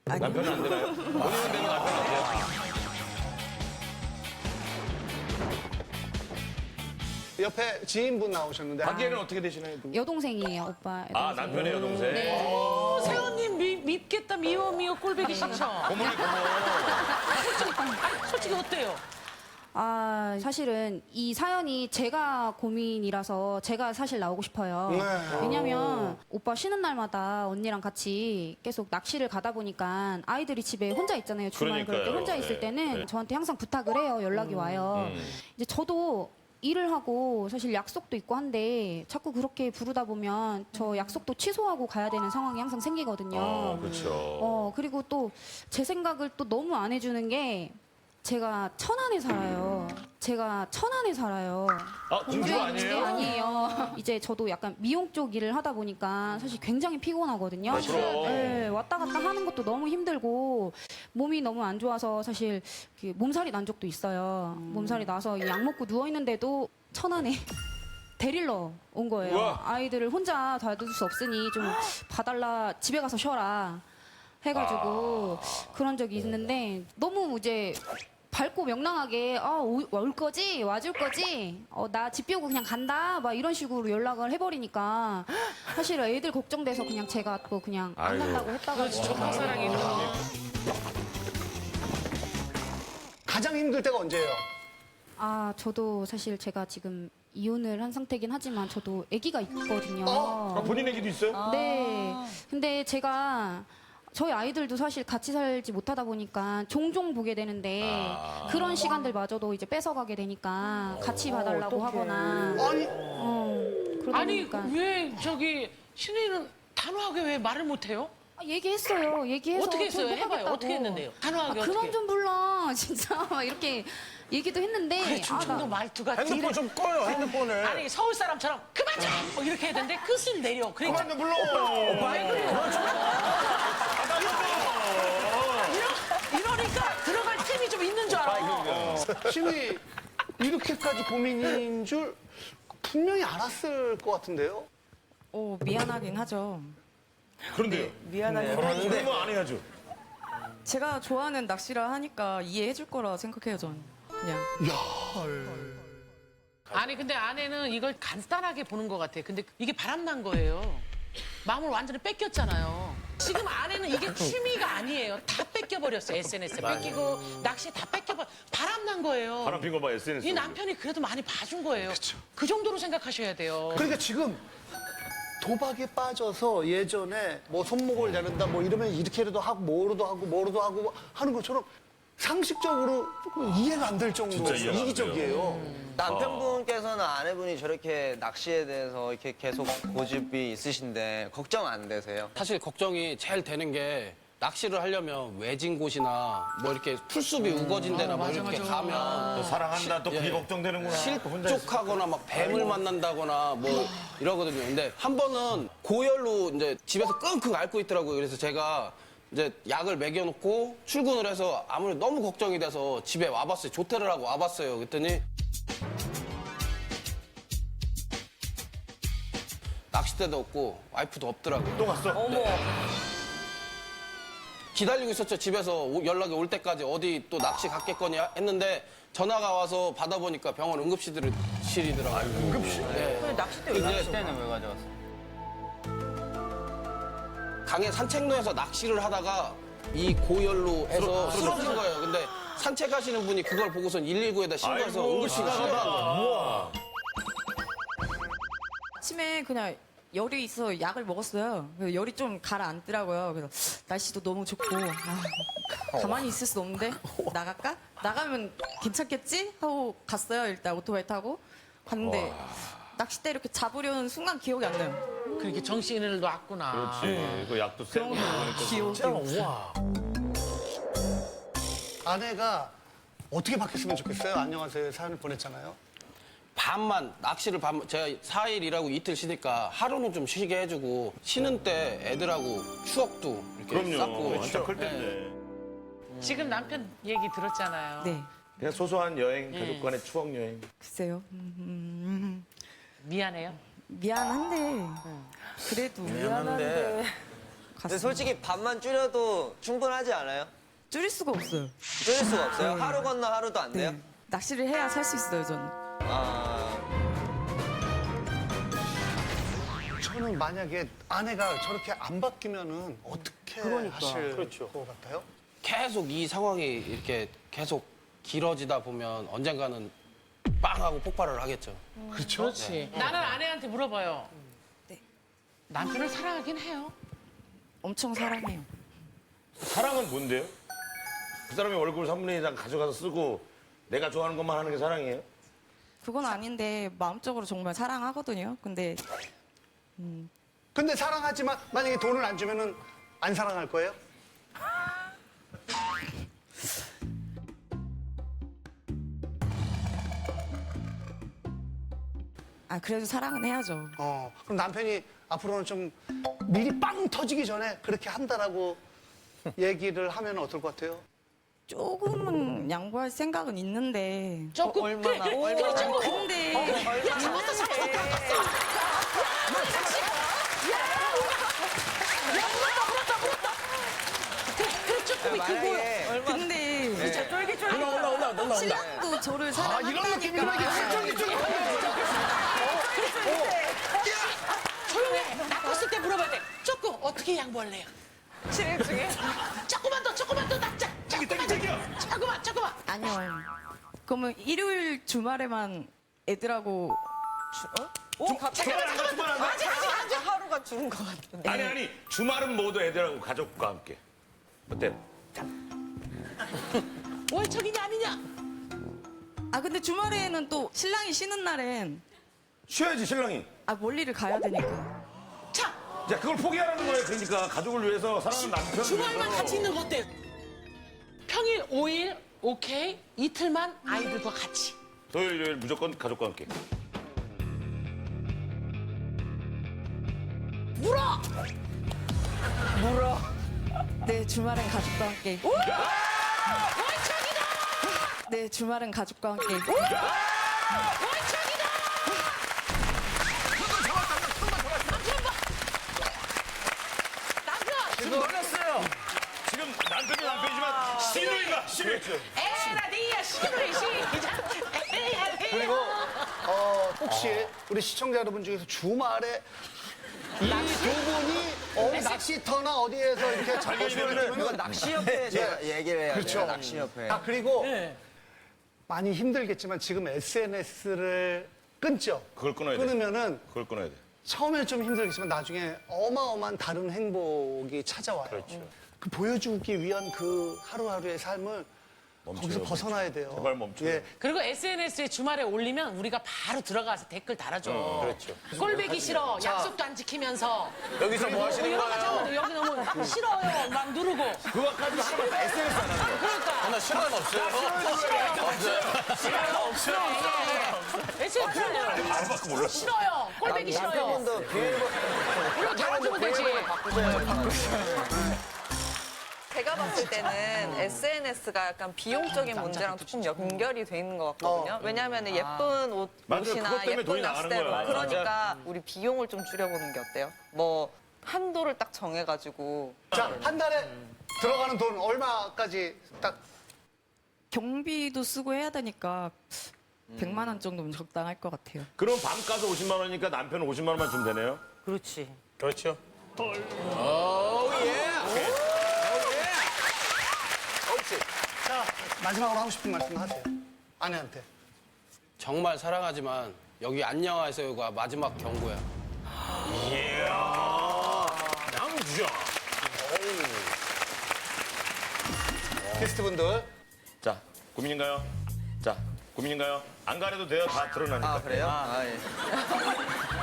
아니요. 남편은 안 되나요? 본인은 되고 남편은 안 돼요? 옆에 지인분 나오셨는데 가기에는 어떻게 되시나요? 두 분? 여동생이에요, 오빠. 아, 남편의 여동생? 어, 세훈님 밉겠다. 미워 꼴보기 싫죠? 고모니 고모. 솔직히 어때요? 아, 사실은 이 사연이 제가 고민이라서 제가 사실 나오고 싶어요. 왜냐면 오빠 쉬는 날마다 언니랑 같이 계속 낚시를 가다 보니까 아이들이 집에 혼자 있잖아요. 주말 그럴 때 그러니까요. 혼자 있을 네. 때는 네. 저한테 항상 부탁을 해요. 연락이 와요. 이제 저도 일을 하고 사실 약속도 있고 한데 자꾸 그렇게 부르다 보면 저 약속도 취소하고 가야 되는 상황이 항상 생기거든요. 그렇죠. 그리고 또 제 생각을 또 너무 안 해주는 게 제가 천안에 살아요. 아, 공주가 아니에요? 아니에요. 이제 저도 약간 미용 쪽 일을 하다 보니까 사실 굉장히 피곤하거든요. 그렇죠. 네, 왔다 갔다 하는 것도 너무 힘들고 몸이 너무 안 좋아서 사실 그 몸살이 난 적도 있어요. 몸살이 나서 약 먹고 누워 있는데도 천안에 데리러 온 거예요. 우와. 아이들을 혼자 놔둘 수 없으니 좀 봐달라, 집에 가서 쉬어라 해가지고 그런 적이 있는데 너무 이제 밝고 명랑하게 올 거지? 와줄 거지? 나 집 비우고 그냥 간다? 막 이런 식으로 연락을 해버리니까 사실 애들 걱정돼서 그냥 제가 또 그냥 안 아이고. 간다고 했다가 첫사랑이 가장 힘들 때가 언제예요? 저도 사실 제가 지금 이혼을 한 상태긴 하지만 저도 아기가 있거든요. 아, 본인 얘기도 있어요? 네. 근데 제가 저희 아이들도 사실 같이 살지 못하다 보니까 종종 보게 되는데 그런 시간들마저도 이제 뺏어가게 되니까 같이 봐달라고 하거나 아니 그러다 아니 보니까 왜 저기 신우이는 단호하게 왜 말을 못해요? 얘기했어요. 얘기해서 어떻게 했어요? 좀 해봐요. 해보겠다고. 어떻게 했는데요? 단호하게 그만 어떻게? 좀 불러 진짜 막 이렇게 얘기도 했는데 그래, 충청도 말투가 핸드폰 뒤를- 좀 꺼요, 핸드폰을. 아니 서울 사람처럼 그만 좀! 뭐 이렇게 해야 되는데 끝을 내려. 그러니까 그만 좀 불러! 왜 그래요? 취미 이렇게까지 고민인 줄 분명히 알았을 것 같은데요. 미안하긴 하죠. 그런데요. 미안하게. 그러면 안 해야죠. 제가 좋아하는 낚시라 하니까 이해해줄 거라 생각해요, 전. 그냥. 아니 근데 아내는 이걸 간단하게 보는 것 같아. 근데 이게 바람난 거예요. 마음을 완전히 뺏겼잖아요. 지금 아내는 이게 취미가 아니에요. 다 뺏겨버렸어요. SNS에 뺏기고 낚시에 다 뺏겨버. 바람난 거예요. 바람 핀 거 봐, SNS. 이 남편이 그래도 많이 봐준 거예요. 그 정도로 생각하셔야 돼요. 그러니까 지금 도박에 빠져서 예전에 뭐 손목을 내는다 뭐 이러면 이렇게라도 하고 뭐로도 하고 하는 것처럼 상식적으로 이해가 안 될 정도로 진짜 이해가 안 이기적이에요. 남편분께서는 아내분이 저렇게 낚시에 대해서 이렇게 계속 고집이 있으신데 걱정 안 되세요? 사실 걱정이 제일 되는 게 낚시를 하려면 외진 곳이나 뭐 이렇게 풀숲이 우거진 데나 뭐 이렇게 가면 또 사랑한다, 또 그게 예. 걱정되는구나. 또 혼자 있을 실족하거나 막 뱀을 만난다거나 뭐 이러거든요. 근데 한 번은 고열로 이제 집에서 끙끙 앓고 있더라고요. 그래서 제가 이제 약을 먹여놓고 출근을 해서 아무래도 너무 걱정이 돼서 집에 와봤어요. 조퇴를 하고 와봤어요. 그랬더니 낚싯대도 없고 와이프도 없더라고요. 또 갔어? 어머. 기다리고 있었죠. 집에서 연락이 올 때까지 어디 또 낚시 갔겠거니 했는데 전화가 와서 받아보니까 병원 응급실이더라고요. 응급실? 네. 근데 낚싯대 왜 낚시? 낚싯대는 왜 가져갔어요? 강에 산책로에서 낚시를 하다가 이 고열로 해서 쓰러진 거예요. 근데 산책하시는 분이 그걸 보고선 119에다 신고해서 응급실 실려간 거예요. 아침에 그냥 열이 있어 약을 먹었어요. 그래서 열이 좀 가라앉더라고요. 그래서 날씨도 너무 좋고 가만히 있을 수 없는데 나갈까? 나가면 괜찮겠지? 하고 갔어요. 일단 오토바이 타고 갔는데 낚싯대 이렇게 잡으려는 순간 기억이 안 나요. 그렇게 정신을 놨구나. 그렇지. 그 약도 세고. 기억이 아내가 어떻게 바뀌었으면 좋겠어요? 안녕하세요 사연을 보냈잖아요. 밤만 낚시를 제가 4일 일하고 이틀 쉬니까 하루는 좀 쉬게 해주고 쉬는 때 애들하고 추억도 이렇게 쌓고 그럼요. 진짜 클 텐데. 지금 남편 얘기 들었잖아요. 네. 그냥 소소한 여행, 가족 간의 추억 여행. 글쎄요. 미안해요. 미안한데 그래도 미안한데. 근데 솔직히 밥만 줄여도 충분하지 않아요? 줄일 수가 없어요. 줄일 수가 없어요? 네. 하루 건너 하루도 안 돼요? 네. 낚시를 해야 살 수 있어요, 저는. 저는 만약에 아내가 저렇게 안 바뀌면은 어떻게 하실 것 같아요? 계속 이 상황이 이렇게 계속 길어지다 보면 언젠가는 빵 하고 폭발을 하겠죠. 그렇죠? 그렇지. 나는 아내한테 물어봐요. 네. 남편을 사랑하긴 해요. 엄청 사랑해요. 사랑은 뭔데요? 그 사람의 월급을 3분의 2당 가져가서 쓰고 내가 좋아하는 것만 하는 게 사랑이에요? 그건 아닌데 마음적으로 정말 사랑하거든요. 근데 근데 사랑하지만 만약에 돈을 안 주면은 안 사랑할 거예요? 그래도 사랑은 해야죠. 그럼 남편이 앞으로는 좀 미리 빵 터지기 전에 그렇게 한다라고 얘기를 하면 어떨 것 같아요? 조금은 양보할 생각은 있는데. 조금 얼마나? 그래 조금. 근데 야 잡았어. 그래 조금이 그거. 근데 진짜 쫄깃쫄깃. 올라온다. 신랑도 저를 사랑한다니까. 조용해. 낚았을 때 물어봐야 돼. 조금 어떻게 양보할래요? 진행 중에. 조금만 더 낚자. 조금만. 아니요. 그러면 일요일 주말에만 애들하고 갑자기. 아직 하루가 주는 것 같은데. 아니 주말은 모두 애들하고 가족과 함께. 어때? 월척이냐 아니냐? 근데 주말에는 또 신랑이 쉬는 날엔 쉬어야지 신랑이. 멀리를 가야 되니까. 자 자 그걸 포기하라는 거예요. 그러니까 가족을 위해서 사랑하는 남편을 주말만 위해서. 같이 있는 거 어때? 평일 5일 오케이. 이틀만 아이들과 같이. 토요일 일요일 무조건 가족과 함께. 물어. 네, 주말엔 가족과 함께. 월척이다. 네, 주말은 가족과 함께. 지금 놀랐어요. 지금 남편도 남편이지만 시누이가 시누이. 에라디야 시루이 시작. 그리고 혹시 우리 시청자 여러분 중에서 주말에 이 두 분이 낚시터나 어디에서 이렇게 잘 이건 보시면은 낚시협회 제가 얘기를 해야 그렇죠. 돼요. 낚시협회. 아 그리고 많이 힘들겠지만 지금 SNS를 끊죠. 그걸 끊어야 돼. 끊으면은 그걸 끊어야 돼. 처음에는 좀 힘들겠지만 나중에 어마어마한 다른 행복이 찾아와요. 그렇죠. 그 보여주기 위한 그 하루하루의 삶을 거기서 벗어나야 돼요. 제발 멈춰요. 예. 그리고 SNS에 주말에 올리면 우리가 바로 들어가서 댓글 달아줘. 그렇죠. 꼴배기 싫어. 약속도 안 지키면서. 여기서 뭐 하시는 여러 가지 거예요? 하면 여기 너무 싫어요. 막 누르고. 그거까지 하나만 다 SNS 안 하는 그러니까. 나 싫어요 없어요. SNS에 바로밖에 몰랐어. 싫어요. 꼴배기 싫어요. 남편분도 비밀번호 이거 달아주면 되지. 제가 봤을 때는 SNS가 약간 비용적인 문제랑 조금 연결이 돼 있는 것 같거든요. 왜냐하면 예쁜 맞아요. 옷이나 그것 때문에 돈이 예쁜 나가는 낚싯대 거야. 그러니까 우리 비용을 좀 줄여보는 게 어때요? 뭐 한도를 딱 정해가지고 자, 한 달에 들어가는 돈 얼마까지 딱 경비도 쓰고 해야 되니까 100만 원 정도면 적당할 것 같아요. 그럼 밤 가서 50만 원이니까 남편은 50만 원만 주면 되네요? 그렇지. 그렇죠. 자, 마지막으로 하고 싶은 말씀 하세요. 아내한테. 정말 사랑하지만 여기 안녕하세요가 마지막 경고야. 양주야. 게스트분들. 자, 고민인가요? 자, 고민인가요? 안 가려도 돼요. 다 드러나니까. 아 그래요? 아, 예.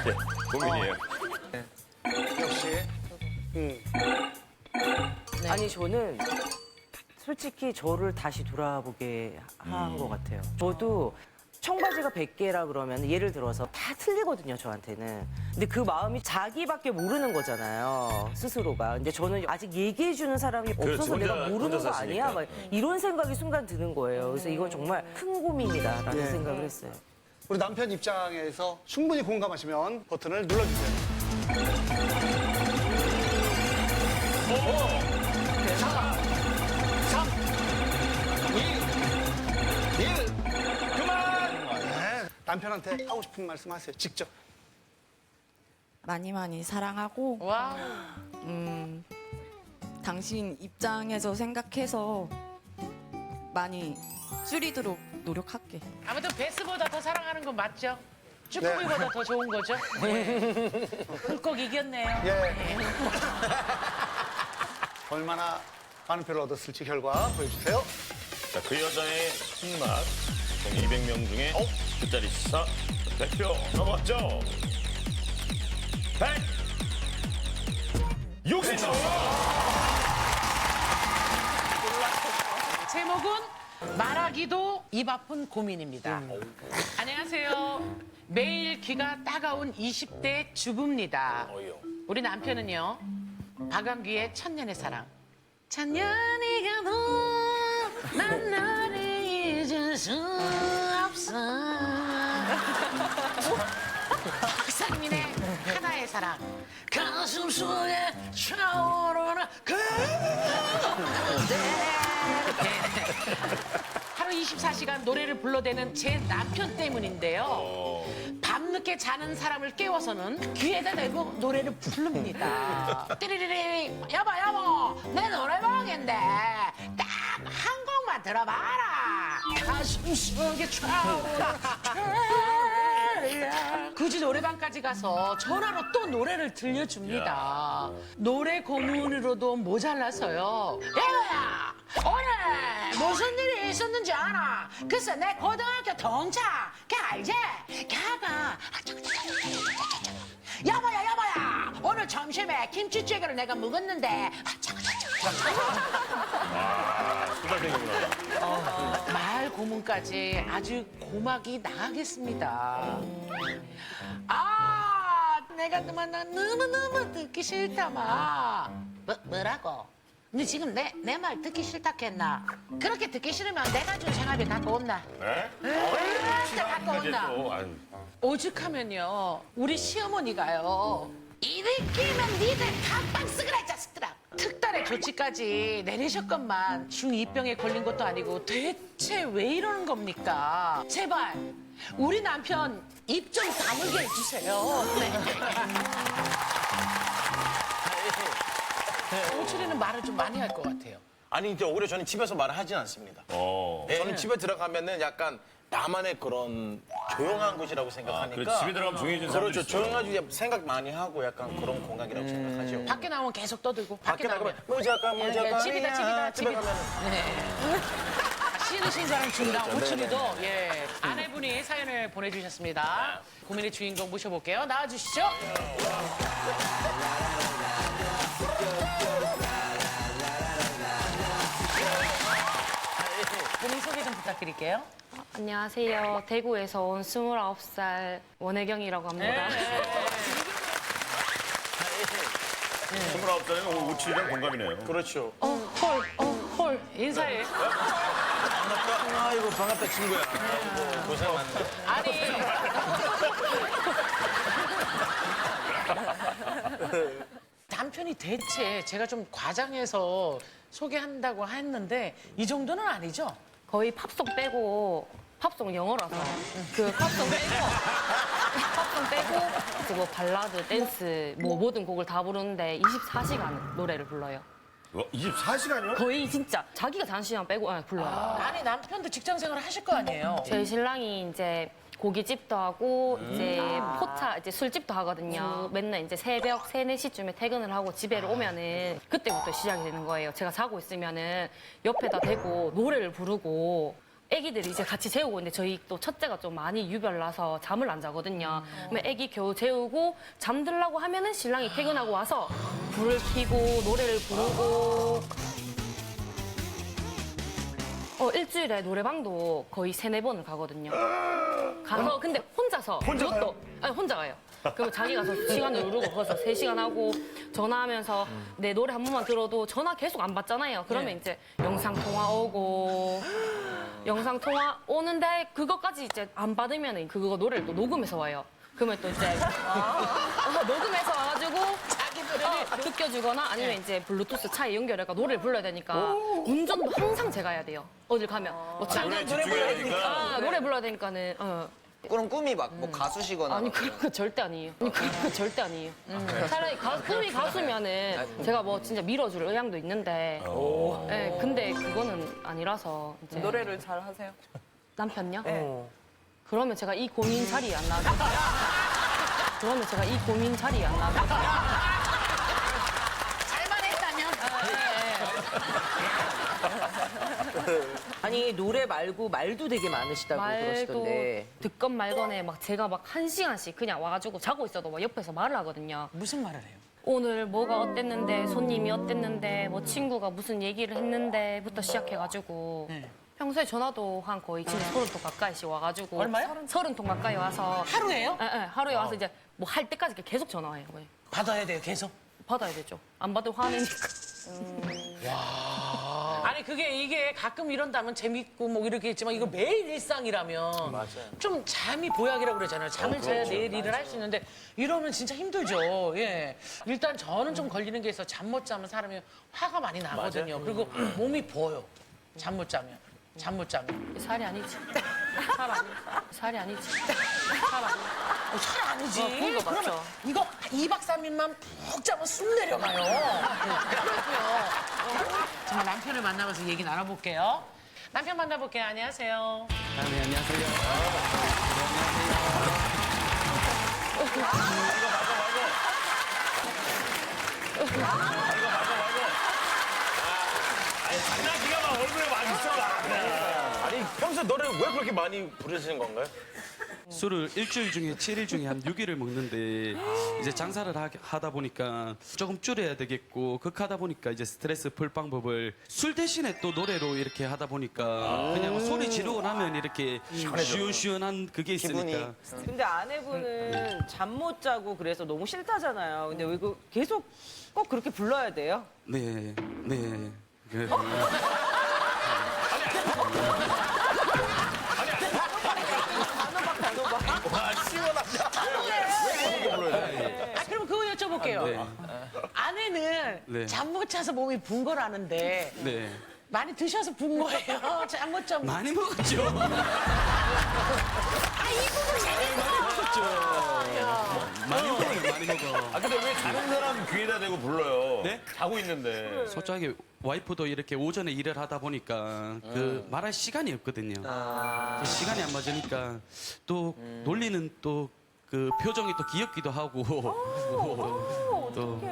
예, 고민이에요. 역시. 아니 저는 솔직히 저를 다시 돌아보게 한 것 같아요. 저도 청바지가 100개라 그러면 예를 들어서 다 틀리거든요, 저한테는. 근데 그 마음이 자기밖에 모르는 거잖아요, 스스로가. 근데 저는 아직 얘기해주는 사람이 없어서 혼자- 내가 모르는 혼자 거 아니야? 사시니까. 막 이런 생각이 순간 드는 거예요. 그래서 이건 정말 큰 고민이다라는 예. 생각을 했어요. 우리 남편 입장에서 충분히 공감하시면 버튼을 눌러주세요. 4, 3, 2, 1. 그만! 네, 남편한테 하고 싶은 말씀 하세요. 직접. 많이 많이 사랑하고 와우. 당신 입장에서 생각해서 많이 줄이도록 노력할게. 아무튼 베스보다 더 사랑하는 건 맞죠? 쭈꾸미보다 더 좋은 거죠? hul꺽 이겼네요. 예. 얼마나 많은 표를 얻었을지 결과 보여주세요. 자, 그 여자의 손맛. 총 200명 중에 끝자리 시사 100표 넘었죠? 160표! 제목은 말하기도 입 아픈 고민입니다. 안녕하세요. 매일 귀가 따가운 20대 주부입니다. 우리 남편은요. 박완규의 천년의 사랑. 천년이 가도 난 너를 잊을 수 없어. 박상민의 하나의 사랑. 가슴 속에 차오르는 그대. 하루 24시간 노래를 불러대는 제 남편 때문인데요. 밤늦게 자는 사람을 깨워서는 귀에다 대고 노래를 부릅니다. 띠리리리 여보 내 노래방인데 딱 한 곡만 들어봐라. 가슴 속에 차오르는 굳이 노래방까지 가서 전화로 또 노래를 들려줍니다. 노래 고문으로도 모자라서요. 야야 오늘 무슨 일이 있었는지 알아? 글쎄 내 고등학교 동창 걔 알지? 걔가 여보야 오늘 점심에 김치찌개를 내가 먹었는데 말 고문까지 아주 고막이 나가겠습니다. 아 내가 너무너무 듣기 싫다마. 뭐라고? 너 지금 내 말 듣기 싫다 했나? 그렇게 듣기 싫으면 내가 준 생활비 갖고 온나? 네? 진짜 갖고 온나? 아유. 오죽하면요, 우리 시어머니가요. 이를 끼면 니들 깜빡 쓰그라 이 자식들아. 특단의 조치까지 내리셨건만 중2병에 걸린 것도 아니고 대체 왜 이러는 겁니까? 제발 우리 남편 입 좀 다물게 해주세요. 네. 오칠이는 말을 좀 많이 할 것 같아요. 아니 이제 오히려 저는 집에서 말을 하진 않습니다. 저는 집에 들어가면은 약간 나만의 그런 조용한 곳이라고 생각하니까. 그래, 집에 들어가면 조용해진 사람도 그렇죠. 있어. 조용하지 생각 많이 하고 약간 그런 공간이라고 생각하죠. 밖에 나오면 계속 떠들고. 밖에 나가면 뭐 예, 잠깐만 집이다. 집에 가면은 네. 쉬는 신사는 중당 오칠이도 예 아내분이 사연을 보내주셨습니다. 고민의 주인공 모셔볼게요. 나와주시죠. 본인 소개 좀 부탁드릴게요. 안녕하세요. 대구에서 온 29살 원혜경이라고 합니다. 29살이면 오칠이랑 동갑이네요. 그렇죠. 헐 인사해. 아이고 반갑다 친구야. 아이고, 고생 많네. 아니. 남편이 대체 제가 좀 과장해서 소개한다고 했는데 이 정도는 아니죠? 거의 팝송 빼고 팝송 영어라서 그 팝송 빼고 이제 뭐 발라드, 댄스 뭐 모든 곡을 다 부르는데 24시간 노래를 불러요. 24시간이요? 거의 진짜 자기가 자는 시간 빼고 불러요. 아니 남편도 직장 생활을 하실 거 아니에요? 저희 신랑이 이제 고깃집도 하고 이제 포차 이제 술집도 하거든요. 맨날 이제 새벽 3, 4시쯤에 퇴근을 하고 집에 오면은 그때부터 시작이 되는 거예요. 제가 자고 있으면은 옆에다 대고 노래를 부르고 애기들이 이제 같이 재우고 있는데 저희 또 첫째가 좀 많이 유별나서 잠을 안 자거든요. 그러면 애기 겨우 재우고 잠들라고 하면은 신랑이 퇴근하고 와서 불을 켜고 노래를 부르고 일주일에 노래방도 거의 3, 4번을 가거든요. 가서 근데 혼자서 그것도 아니, 혼자 가요. 그러면 자기 가서 시간을 누르고 거기서 3시간 하고 전화하면서 내 노래 한 번만 들어도 전화 계속 안 받잖아요. 그러면 이제 영상 통화 오고 영상 통화 오는데 그거까지 이제 안 받으면 그거 노래를 또 녹음해서 와요. 그러면 또 이제 녹음해서 와가지고 자기 노래를 느껴주거나 아니면 이제 블루투스 차에 연결해서 노래를 불러야 되니까 운전도 항상 제가 해야 돼요. 어딜 가면 뭐 노래 집중해야 되니까. 노래 불러야 되니까는 그럼 꿈이 막 뭐 가수시거나. 아니 그런 거 절대 아니에요. 아니 그런 거 절대 아니에요. 차라리 꿈이 가수면은 제가 뭐 진짜 밀어줄 의향도 있는데 네, 근데 그거는 아니라서 이제 노래를 잘 하세요? 남편요? 그러면 제가 이 고민 자리에 안 나가겠어요. 그러면 제가 이 고민 자리에 안 나가겠어요. 잘만 했다면. 아니 노래 말고 말도 되게 많으시다고 말도 그러시던데. 듣건 말건에 막 제가 막 1시간씩 그냥 와가지고 자고 있어도 막 옆에서 말을 하거든요. 무슨 말을 해요? 오늘 뭐가 어땠는데 손님이 어땠는데 뭐 친구가 무슨 얘기를 했는데부터 시작해가지고 평소에 전화도 한 거의 진짜 30통 가까이씩 와가지고 얼마요? 30통 가까이 와서 하루에요? 네, 하루에 와서 이제 뭐 할 때까지 계속 전화해요. 거의. 받아야 돼요 계속? 받아야 되죠. 안 받으면 화내니까. 아니 이게 가끔 이런다면 재밌고 뭐 이렇게 있지만 이거 매일 일상이라면 좀 잠이 보약이라고 그러잖아요. 잠을 자야 내일 일을 할 수 있는데 이러면 진짜 힘들죠. 예. 일단 저는 좀 걸리는 게 있어. 잠 못 자면 사람이 화가 많이 나거든요. 그리고 몸이 부어요. 잠 못 자면. 살이 아니지. 살이 아니지. 살 아니지. 보는 거 맞죠? 그러면 이거 2박 3일만 푹 자면 숨 내려가요. 그렇고요. 정말 남편을 만나봐서 얘기 나눠볼게요. 남편 만나볼게요. 안녕하세요. 네, 안녕하세요. 장난기가 막 얼굴에 많이 있어. 아니 평소 노래를 왜 그렇게 많이 부르시는 건가요? 술을 일주일 중에 7일 중에 한 6일을 먹는데 이제 장사를 하다 보니까 조금 줄여야 되겠고 극하다 보니까 이제 스트레스 풀 방법을 술 대신에 또 노래로 이렇게 하다 보니까 그냥 소리 지르고 나면 이렇게 시원시원한 그게 있으니까 근데 아내분은 잠 못 자고 그래서 너무 싫다잖아요. 근데 왜 이거 계속 꼭 그렇게 불러야 돼요? 네. 그- 그럼 그거 여쭤볼게요. 네. 아내는 네. 잠 못 자서 몸이 분 거라는데 네. 많이 드셔서 분 거예요? 잠 못 자고. 많이 먹었죠. 이 부분 많이 먹어. 아 근데 왜 다른 사람 귀에다 대고 불러요? 네? 자고 있는데. 솔직하게 와이프도 이렇게 오전에 일을 하다 보니까 그 말할 시간이 없거든요. 그 시간이 안 맞으니까 또 놀리는 또 그 표정이 또 귀엽기도 하고 또 너무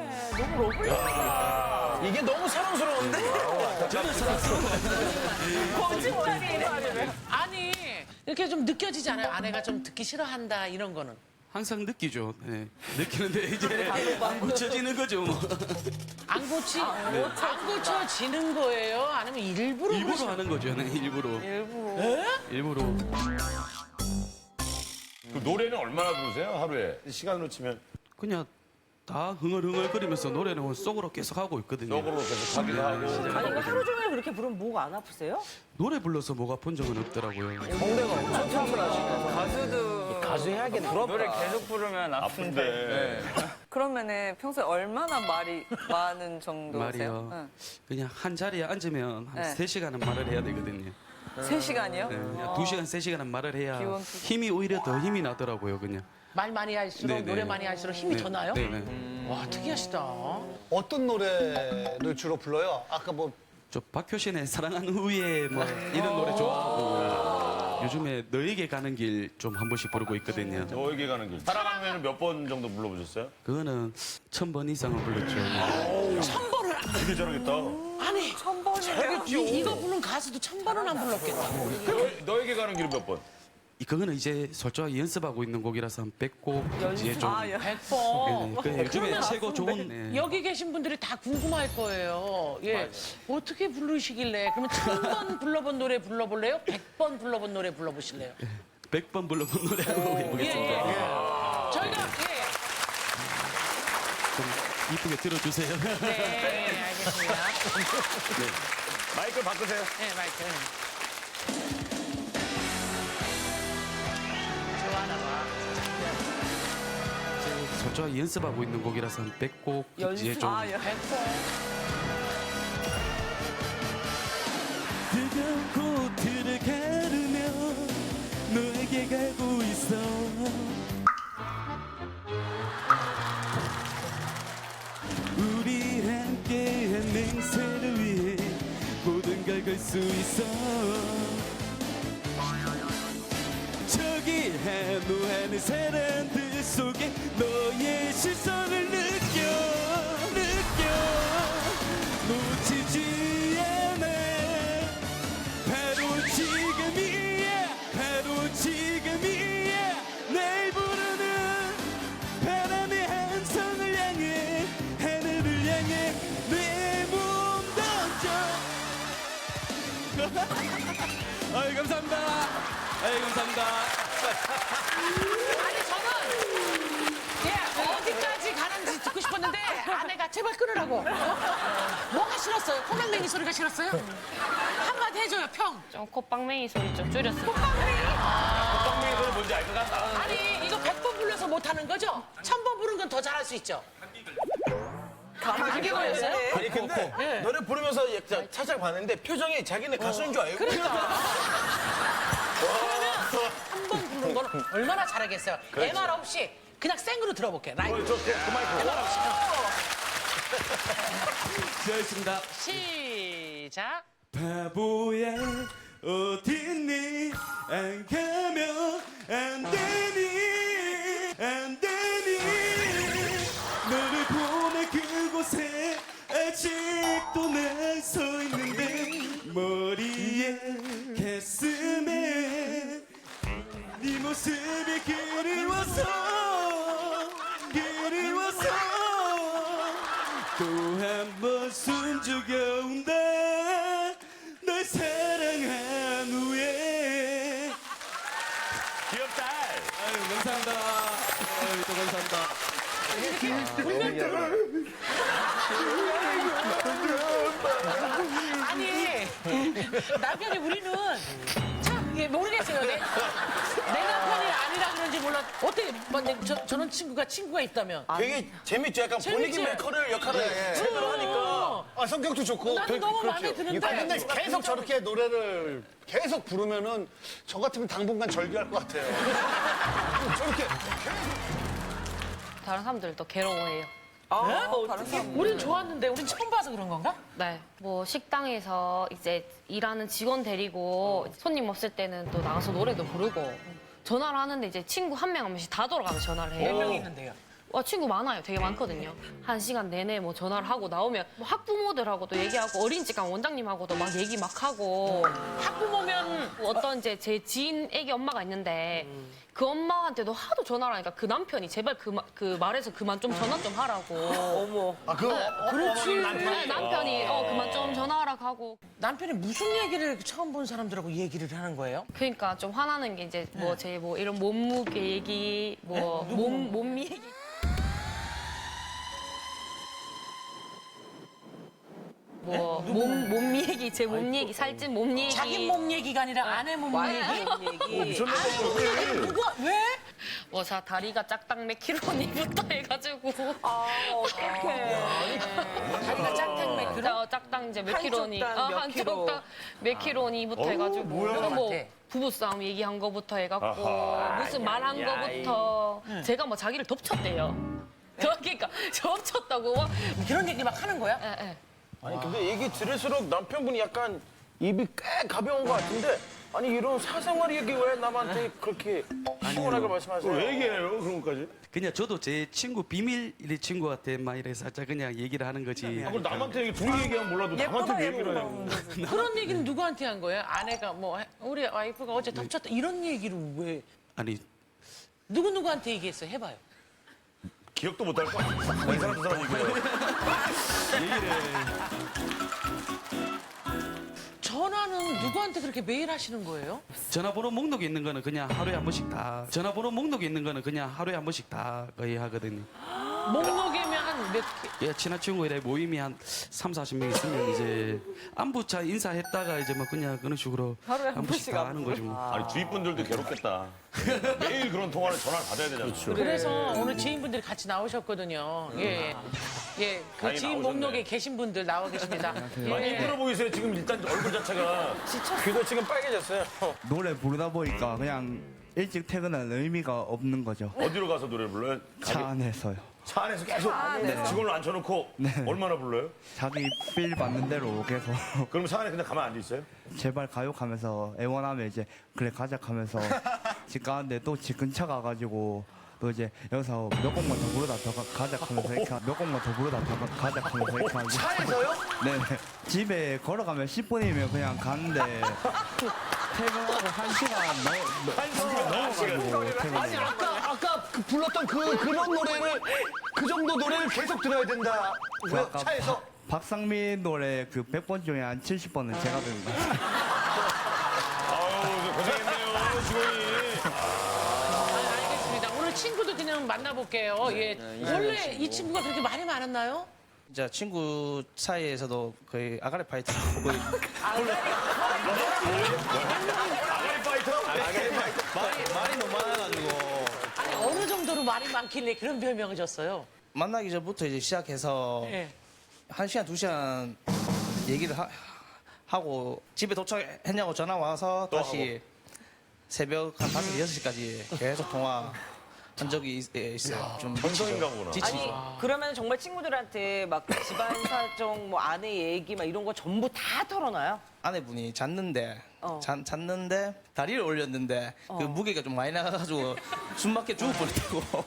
러블리하다. 이게 너무 사랑스러운데? 저는 사랑스러운 거짓말이네. 아니 이렇게 좀 느껴지잖아요. 아내가 좀 듣기 싫어한다 이런 거는. 항상 느끼죠. 네. 느끼는데 이제 안 고쳐지는 거죠. 뭐. 안 고쳐지는 거예요? 아니면 일부러 일부러 하는 거죠. 네, 일부러. 일부러. 그 노래는 얼마나 부르세요? 하루에? 시간으로 치면 그냥 다 흥얼흥얼거리면서 노래는 속으로 계속 하고 있거든요. 속으로 계속 하기도 하고. 아니 이거 하루 종일 그렇게 부르면 목 안 아프세요? 노래 불러서 목 아픈 적은 없더라고요. 성대가 엄청 튼튼하시네. 가수도 가수 해야겠네. 노래 계속 부르면 아픈데. 그러면은 평소에 얼마나 말이 많은 정도세요? 말이요. 그냥 한 자리에 앉으면 한 네. 3시간은 말을 해야 되거든요. 3시간이요? 네, 그냥 2시간, 3시간은 말을 해야 기원 투- 힘이 오히려 더 힘이 나더라고요, 그냥. 말 많이 할수록 네네. 노래 많이 할수록 힘이 더 나요? 네네. 와 특이하시다. 어떤 노래를 주로 불러요? 아까 뭐 저 박효신의 사랑한 후에 뭐 이런 노래 좋아하고 요즘에 너에게 가는 길 좀 한 번씩 부르고 있거든요. 너에게 가는 길. 사랑하는 후에는 몇 번 정도 불러보셨어요? 그거는 1000번 이상은 불렀죠. 1000번을 되게 잘하겠다. 아니 1000번이요? 이거 부른 가수도 1000번은 안 불렀겠다. 너에게 가는 길은 몇 번? 그거는 이제 솔직하게 연습하고 있는 곡이라서 한 100곡 이제 좀 100번. 네, 요즘에 최고 좋은 네. 여기 계신 분들이 다 궁금할 거예요. 예. 어떻게 부르시길래? 그러면 1000번 불러본 노래 불러볼래요? 100번 불러본 노래 불러보실래요? 100번 불러본 노래 한번 해보겠습니다. 저희가 좀 이쁘게 들어주세요. 네, 알겠습니다. 마이크 바꾸세요. 네, 마이크. 좋아하나 봐. 솔직하게 연습하고 있는 곡이라서 한 100곡 이제 좀 100번. 뜨거운 코트를 가르며 너에게 가고 있어 우리 함께한 맹세를 위해 모든 걸 걸 수 있어 저기 한우하는 사람들 속에 너의 시선을 느껴 놓치지 않아 바로 지금이야 날 부르는 바람의 함성을 향해 하늘을 향해 내 몸 던져 아이 감사합니다 아니 저는 어디까지 가는지 듣고 싶었는데 아내가 제발 끊으라고. 뭐가 싫었어요? 콩랑맹이 소리가 싫었어요? 한마디 해줘요 평. 좀 콧방맹이 소리 좀 줄였어요. 콧방맹이 소리 뭔지 알 것 같다. 아니 이거 100번 불러서 못하는 거죠? 1000번 부른 건 더 잘할 수 있죠? 감기 걸렸어요? 아니 근데 노래 부르면서 살짝 봤는데 표정이 자기네 가수인 줄 알고. 그러니까. 그러면 한 번 부른 건 얼마나 잘하겠어요? MR 없이 그냥 생으로 들어볼게. 라이브. MR 없이. 수고하셨습니다 시작. 바보야 어딨니 안 가면 안 되니 너를 보낸 그곳에 아직도 난 서 있는데 머리에 가슴에 네 모습이 없어서 또 한 번 숨죽여온다 널 사랑한 후에. 귀엽다. 아유 감사합니다. 아유 또 감사합니다. 아니 남편이 우리는 참 이게 모르겠어요. 내 남편이 아니라 그런지 몰라. 어떻게 저런 친구가 있다면 되게 재밌죠. 약간 분위기 재밌지? 메이커를 역할을 제대로 하니까. 아, 성격도 좋고. 나도 너무 마음에 드는데. 아, 근데 계속 저렇게 노래를 계속 부르면은 저 같으면 당분간 절규할 것 같아요. 저렇게. 다른 사람들도 괴로워해요. 다른 사람. 우린 좋았는데 우린 처음 봐서 그런 건가? 네. 뭐 식당에서 이제 일하는 직원 데리고 손님 없을 때는 또 나가서 노래도 부르고 전화를 하는데 이제 친구 한 명 한 명씩 다 돌아가면서 전화를 해요. 몇 명 있는데요? 친구 많아요. 되게 많거든요. 1시간 내내 뭐 전화를 하고 나오면 뭐 학부모들하고도 얘기하고 어린이집 간 원장님하고도 막 얘기 막 하고 학부모면 어떤 이제 제 지인 애기 엄마가 있는데 그 엄마한테도 하도 전화를 하니까 그 남편이 제발 그 말해서 그만 좀 전화 좀 하라고. 어머. 아, 그렇지. 네, 남편이 그만 좀 전화하라고 하고. 남편이 무슨 얘기를 처음 본 사람들하고 얘기를 하는 거예요? 그러니까 좀 화나는 게 이제 뭐 제 뭐 이런 몸무게 얘기, 뭐 몸 얘기. 뭐 몸 얘기, 제 몸 얘기, 살찐 몸 얘기. 자기 몸 얘기가 아니라 아내 몸 얘기? 무슨 누가 왜? 뭐 자 다리가 짝딱 몇 킬로니부터 해가지고. 어떡해. 다리가 짝딱 몇 킬로? 짝딱 이제 몇 한 킬로니. 쪽당 몇 킬로. 한쪽당 몇 킬로니부터 해가지고. 그리고 뭐 부부싸움 얘기한 거부터 해갖고 무슨 말한 거부터 제가 뭐 자기를 덮쳤대요. 그러니까 덮쳤다고 막. 그런 얘기 막 하는 거야? 예, 예. 아니 근데 얘기 들을수록 남편분이 약간 입이 꽤 가벼운 것 같은데 아니 이런 사생활 얘기 왜 남한테 그렇게 시원하게 말씀하세요? 왜 얘기해요 그런 것까지? 그냥 저도 제 친구 비밀 친구한테 막 이래 살짝 그냥 얘기를 하는 거지. 그걸 남한테 둘이 얘기하면 몰라도 남한테 왜 얘기를 해요? 그런 얘기는 누구한테 한 거예요? 아내가 뭐 우리 와이프가 어제 덮쳤다 이런 얘기를 왜 아니 누구한테 얘기했어? 해봐요. 기억도 못할 거 아니야. 이 사람 저 사람 얘기해요. 전화는 누구한테 그렇게 매일 하시는 거예요? 전화번호 목록에 있는 거는 그냥 하루에 한 번씩 다. 전화번호 목록에 있는 거는 그냥 하루에 한 번씩 다 거의 하거든요. 목록이면 한 몇 개? 예, 친한 친구 이래 모임이 한 3, 40명 있으면 이제 안부차 인사했다가 이제 막 그냥 그런 식으로 하루에 한 한 번씩 번씩 다 하는 거죠. 뭐. 아니 주위 분들도 괴롭겠다. 매일 그런 통화를 전화를 받아야 되잖아. 그래서 오늘 지인분들이 같이 나오셨거든요. 예. 예, 그 다행히 지인 나오셨네. 목록에 계신 분들 나와 계십니다. 많이 힘들어 보이세요. 지금 일단 얼굴 자체가. 귀도 지금 빨개졌어요. 노래 부르다 보니까 그냥 일찍 퇴근할 의미가 없는 거죠. 어디로 가서 노래를 불러요? 차 안에서요. 차 안에서 계속 직원을 앉혀놓고 얼마나 불러요? 자기 필 받는 대로 계속 그럼 차 안에 그냥 가만 앉아 있어요? 제발 가요 하면서 애원하면 이제 그래 가자 하면서 집 가는데 또 집 근처 가가지고 또 이제 여기서 몇 곡만 더 부르다 더 가자 하면서 이렇게 몇 곡만 더 부르다 더 가자 하면서 이렇게 하고 차에서요? 네네 집에 걸어가면 10분이면 그냥 가는데 퇴근하고 1시간 넘어가지고 퇴근해요. 아니, 아까 그 불렀던 그런 노래를, 그 정도 노래를 계속 들어야 된다. 그 왜? 아까 차에서? 박상민 노래 그 100번 중에 한 70번은 제가 듣는 거예요. 아우 고생했네요 직원이. 알겠습니다. 오늘 친구도 그냥 만나볼게요. 예. 원래 이 친구가 그렇게 말이 많았나요? 진짜 친구 사이에서도 거의 아가리 파이터 거의 아가리 파이터? 말이 너무 많아가지고 아니, 어느 정도로 말이 많길래 그런 별명을 줬어요? 만나기 전부터 이제 시작해서 예. 1시간, 2시간 얘기를 하고 집에 도착했냐고 전화 와서 다시 새벽 한 5시, 6시까지 계속 통화한 적이 있어요. 좀 전성인가 보구나. 지치죠. 아니 그러면 정말 친구들한테 막 집안 사정, 뭐 아내 얘기 막 이런 거 전부 다 털어놔요? 아내분이 잤는데 어. 잤는데 다리를 올렸는데 그 무게가 좀 많이 나가가지고 숨막혀 죽을 뻔했고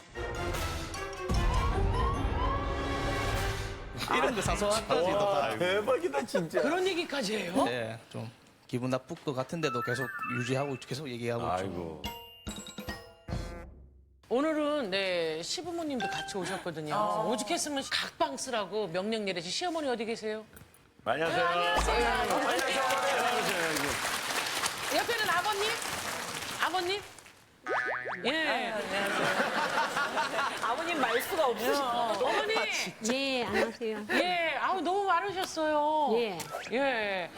이런 거 사소한 까지도 다 대박이다 진짜. 그런 얘기까지 해요? 네, 좀 기분 나쁠 것 같은데도 계속 유지하고 계속 얘기하고 있죠. 아이고. 오늘은 네 시부모님도 같이 오셨거든요. 오죽했으면 각방 쓰라고 명령 내리시. 시어머니 어디 계세요? 안녕하세요. 옆에는 아버님? 아버님? 예. 아버님 말수가 없으시죠? 어머니. 예, 안녕하세요. 예. 아우 너무 마르셨어요. 예. 예.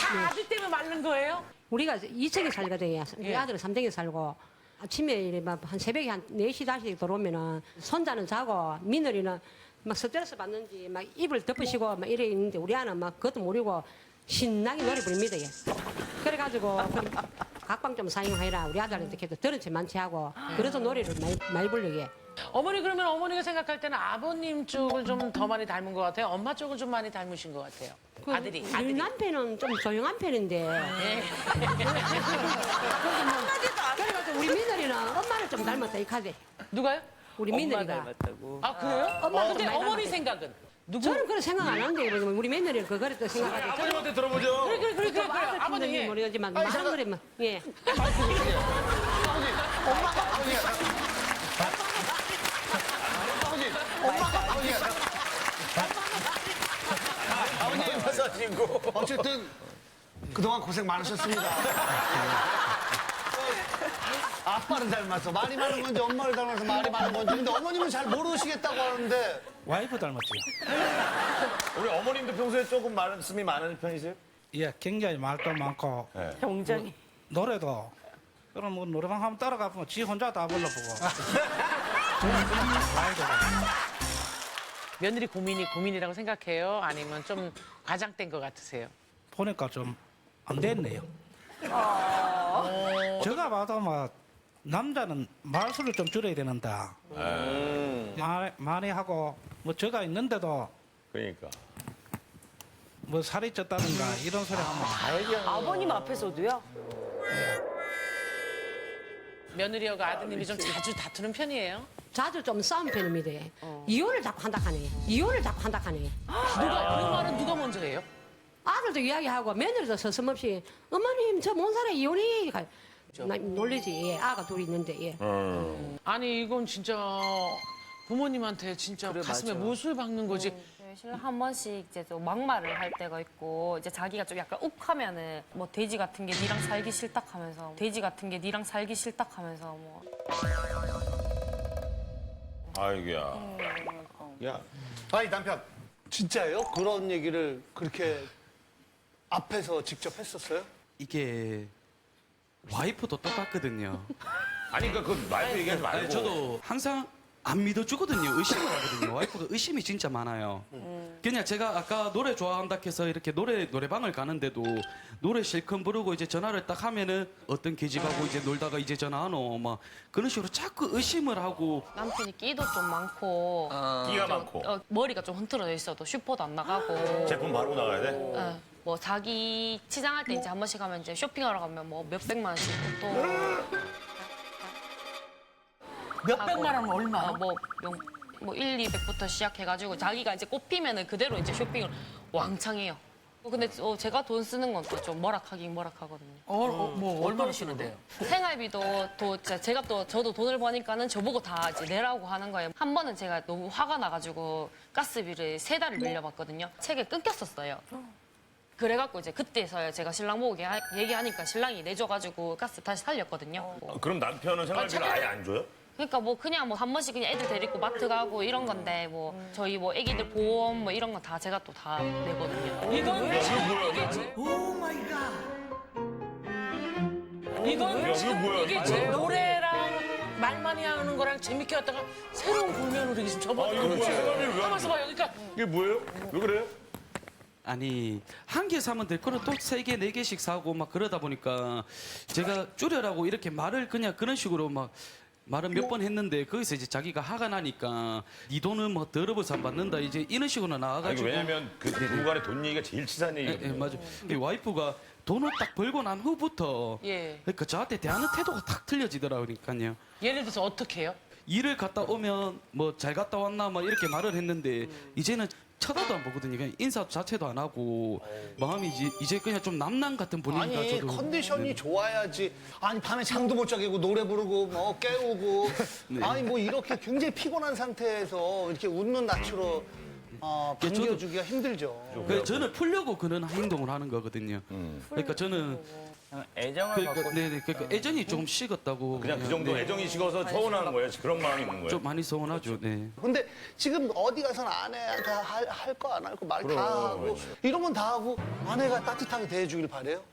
다 아들 때문에 마른 거예요? 우리가 2층에 살거든요. 우리 아들은 3층에 살고 아침에 이래 막한 새벽에 한 4시, 5시 들어오면은 손자는 자고 며느리는 막 스트레스 받는지 막 입을 덮으시고 막 이래 있는데 우리 아는 막 그것도 모르고 신나게 노래 부릅니다. 예. 그래가지고 각방 좀 사용해라. 우리 아들한테 계속 들은 채 많지 하고 그래서 노래를 많이 부르게. 어머니 그러면 어머니가 생각할 때는 아버님 쪽을 좀 더 많이 닮은 것 같아요? 엄마 쪽을 좀 많이 닮으신 것 같아요? 아들이. 우리 남편은 좀 조용한 편인데. 예. 그래가지고 우리 며느리는 엄마를 좀 닮았다 이 카드. 누가요? 우리 며느리가. 아 그래요? 엄마 근데 어머니 생각은? 누구? 저는 그런 생각 안 하는데 우리 며느리는 그거를 또 생각하지. 아버님한테 들어보죠. 그래. 아버님 예. 모르겠지만 말한 거래만 예. 어쨌든 그동안 고생 많으셨습니다. 아빠를 닮아서 말이 많은 건지 엄마를 닮아서 말이 많은 건지. 근데 어머님은 잘 모르시겠다고 하는데. 와이프 닮았죠. 우리 어머님도 평소에 조금 말씀이 많은 편이세요? 예, 굉장히 말도 많고. 굉장히. 노래도. 그럼 뭐 노래방 한번 따라가 보면 지 혼자 다 불러보고. 며느리 고민이라고 생각해요? 아니면 좀 과장된 것 같으세요? 보니까 좀 안 됐네요. 제가 봐도 막 남자는 말수를 좀 줄여야 되는데 많이 하고 뭐 제가 있는데도 그러니까. 뭐 살이 쪘다든가 이런 소리 하면 아버님 앞에서도요? 며느리하고 아드님이 좀 자주 다투는 편이에요? 자주 좀 싸운 편입니다. 이혼을 자꾸 한다 하네. 이혼을 자꾸 한다 하네. 누가 그 말은 누가 먼저 해요? 아들도 이야기하고 며느리도 서슴없이 어머님 저 못 살아 이혼이 놀리지. 예. 아가 둘이 있는데 예. 아니 이건 진짜 부모님한테 진짜 가슴에 못을 박는 거지. 신랑 한 번씩 이제 좀 막말을 할 때가 있고 이제 자기가 좀 약간 욱하면은 뭐 돼지 같은 게 니랑 살기 싫다 하면서 돼지 같은 게 니랑 살기 싫다 하면서 뭐 아이고야. 야. 아니 남편 진짜예요? 그런 얘기를 그렇게 앞에서 직접 했었어요? 이게 와이프도 똑같거든요. 아니 그러니까 그 와이프 얘기하지 말고. 아니, 저도 항상 안 믿어주거든요. 의심을 하거든요. 와이프가 의심이 진짜 많아요. 그냥 제가 아까 노래 좋아한다 해서 이렇게 노래방을 가는데도 노래 실컷 부르고 이제 전화를 딱 하면은 어떤 계집하고 이제 놀다가 이제 전화 안 오. 막 그런 식으로 자꾸 의심을 하고. 남편이 끼도 좀 많고 끼가 좀, 많고. 머리가 좀 흐트러져 있어도 슈퍼도 안 나가고 제품 바르고 나가야 돼? 뭐 자기 치장할 때 이제 한 번씩 하면 이제 쇼핑하러 가면 뭐 몇백만 원씩 또 몇백만 원은 얼마? 뭐 1, 200부터 시작해가지고 자기가 이제 꼽히면은 그대로 이제 쇼핑을 왕창 해요. 근데 제가 돈 쓰는 건 또 좀 뭐락하긴 뭐락하거든요. 뭐 얼마나 쓰는데요? 생활비도 제가 또 저도 돈을 버니까는 저보고 다 이제 내라고 하는 거예요. 한 번은 제가 너무 화가 나가지고 가스비를 3달을 밀려봤거든요. 책에 끊겼었어요. 그래갖고 이제 그때서야 제가 신랑 보고 얘기하니까 신랑이 내줘가지고 가스 다시 살렸거든요. 그럼 남편은 생활비를 아예 안 줘요? 그러니까 뭐 그냥 뭐 한 번씩 그냥 애들 데리고 마트 가고 이런 건데 뭐 저희 뭐 애기들 보험 뭐 이런 거 다 제가 또 다 내거든요. 이건 이게 제 노래랑 말 많이 하는 거랑 재밌게 하다가 새로운 국면으로 이게 지금 접어들고 있어요. 가만있어 봐요. 그러니까 이게 뭐예요? 왜 그래요? 아니 한 개 사면 될 거를 또 3개, 4개씩 사고 막 그러다 보니까 제가 줄여라고 이렇게 말을 그냥 그런 식으로 막 말은 몇 번 했는데 거기서 이제 자기가 화가 나니까 네 돈은 뭐 더러워서 안 받는다 이제 이런 식으로 나와가지고. 왜냐면 그 누군가의 돈 얘기가 제일 치사한 얘기거든요. 예, 맞아. 이 와이프가 돈을 딱 벌고 난 후부터 예. 그러니까 저한테 대하는 태도가 딱 틀려지더라고요. 예를 들어서 어떻게 해요? 일을 갔다 오면 뭐 잘 갔다 왔나 막 이렇게 말을 했는데 이제는 쳐다도 안 보거든요. 그냥 인사 자체도 안 하고 마음이 이제 그냥 좀 남남 같은 분위기가 아니 저도 컨디션이 네. 좋아야지. 아니 밤에 잠도 못 자게 고 노래 부르고 뭐 깨우고. 네. 아니 뭐 이렇게 굉장히 피곤한 상태에서 이렇게 웃는 낯으로 반겨주기가 힘들죠. 그래서 저는 풀려고 그런 행동을 하는 거거든요. 그러니까 저는 애정을 그러니까, 받고 네네, 그러니까 애정이 조금 식었다고. 그냥 그 정도 네. 애정이 식어서 서운한 거예요. 그런 마음이 있는 거예요. 좀 많이 서운하죠. 네. 근데 지금 어디 가서는 아내한테 할 거 안 할 거 말 그럼, 다 하고 그렇지. 이러면 다 하고 아내가 따뜻하게 대해주길 바래요.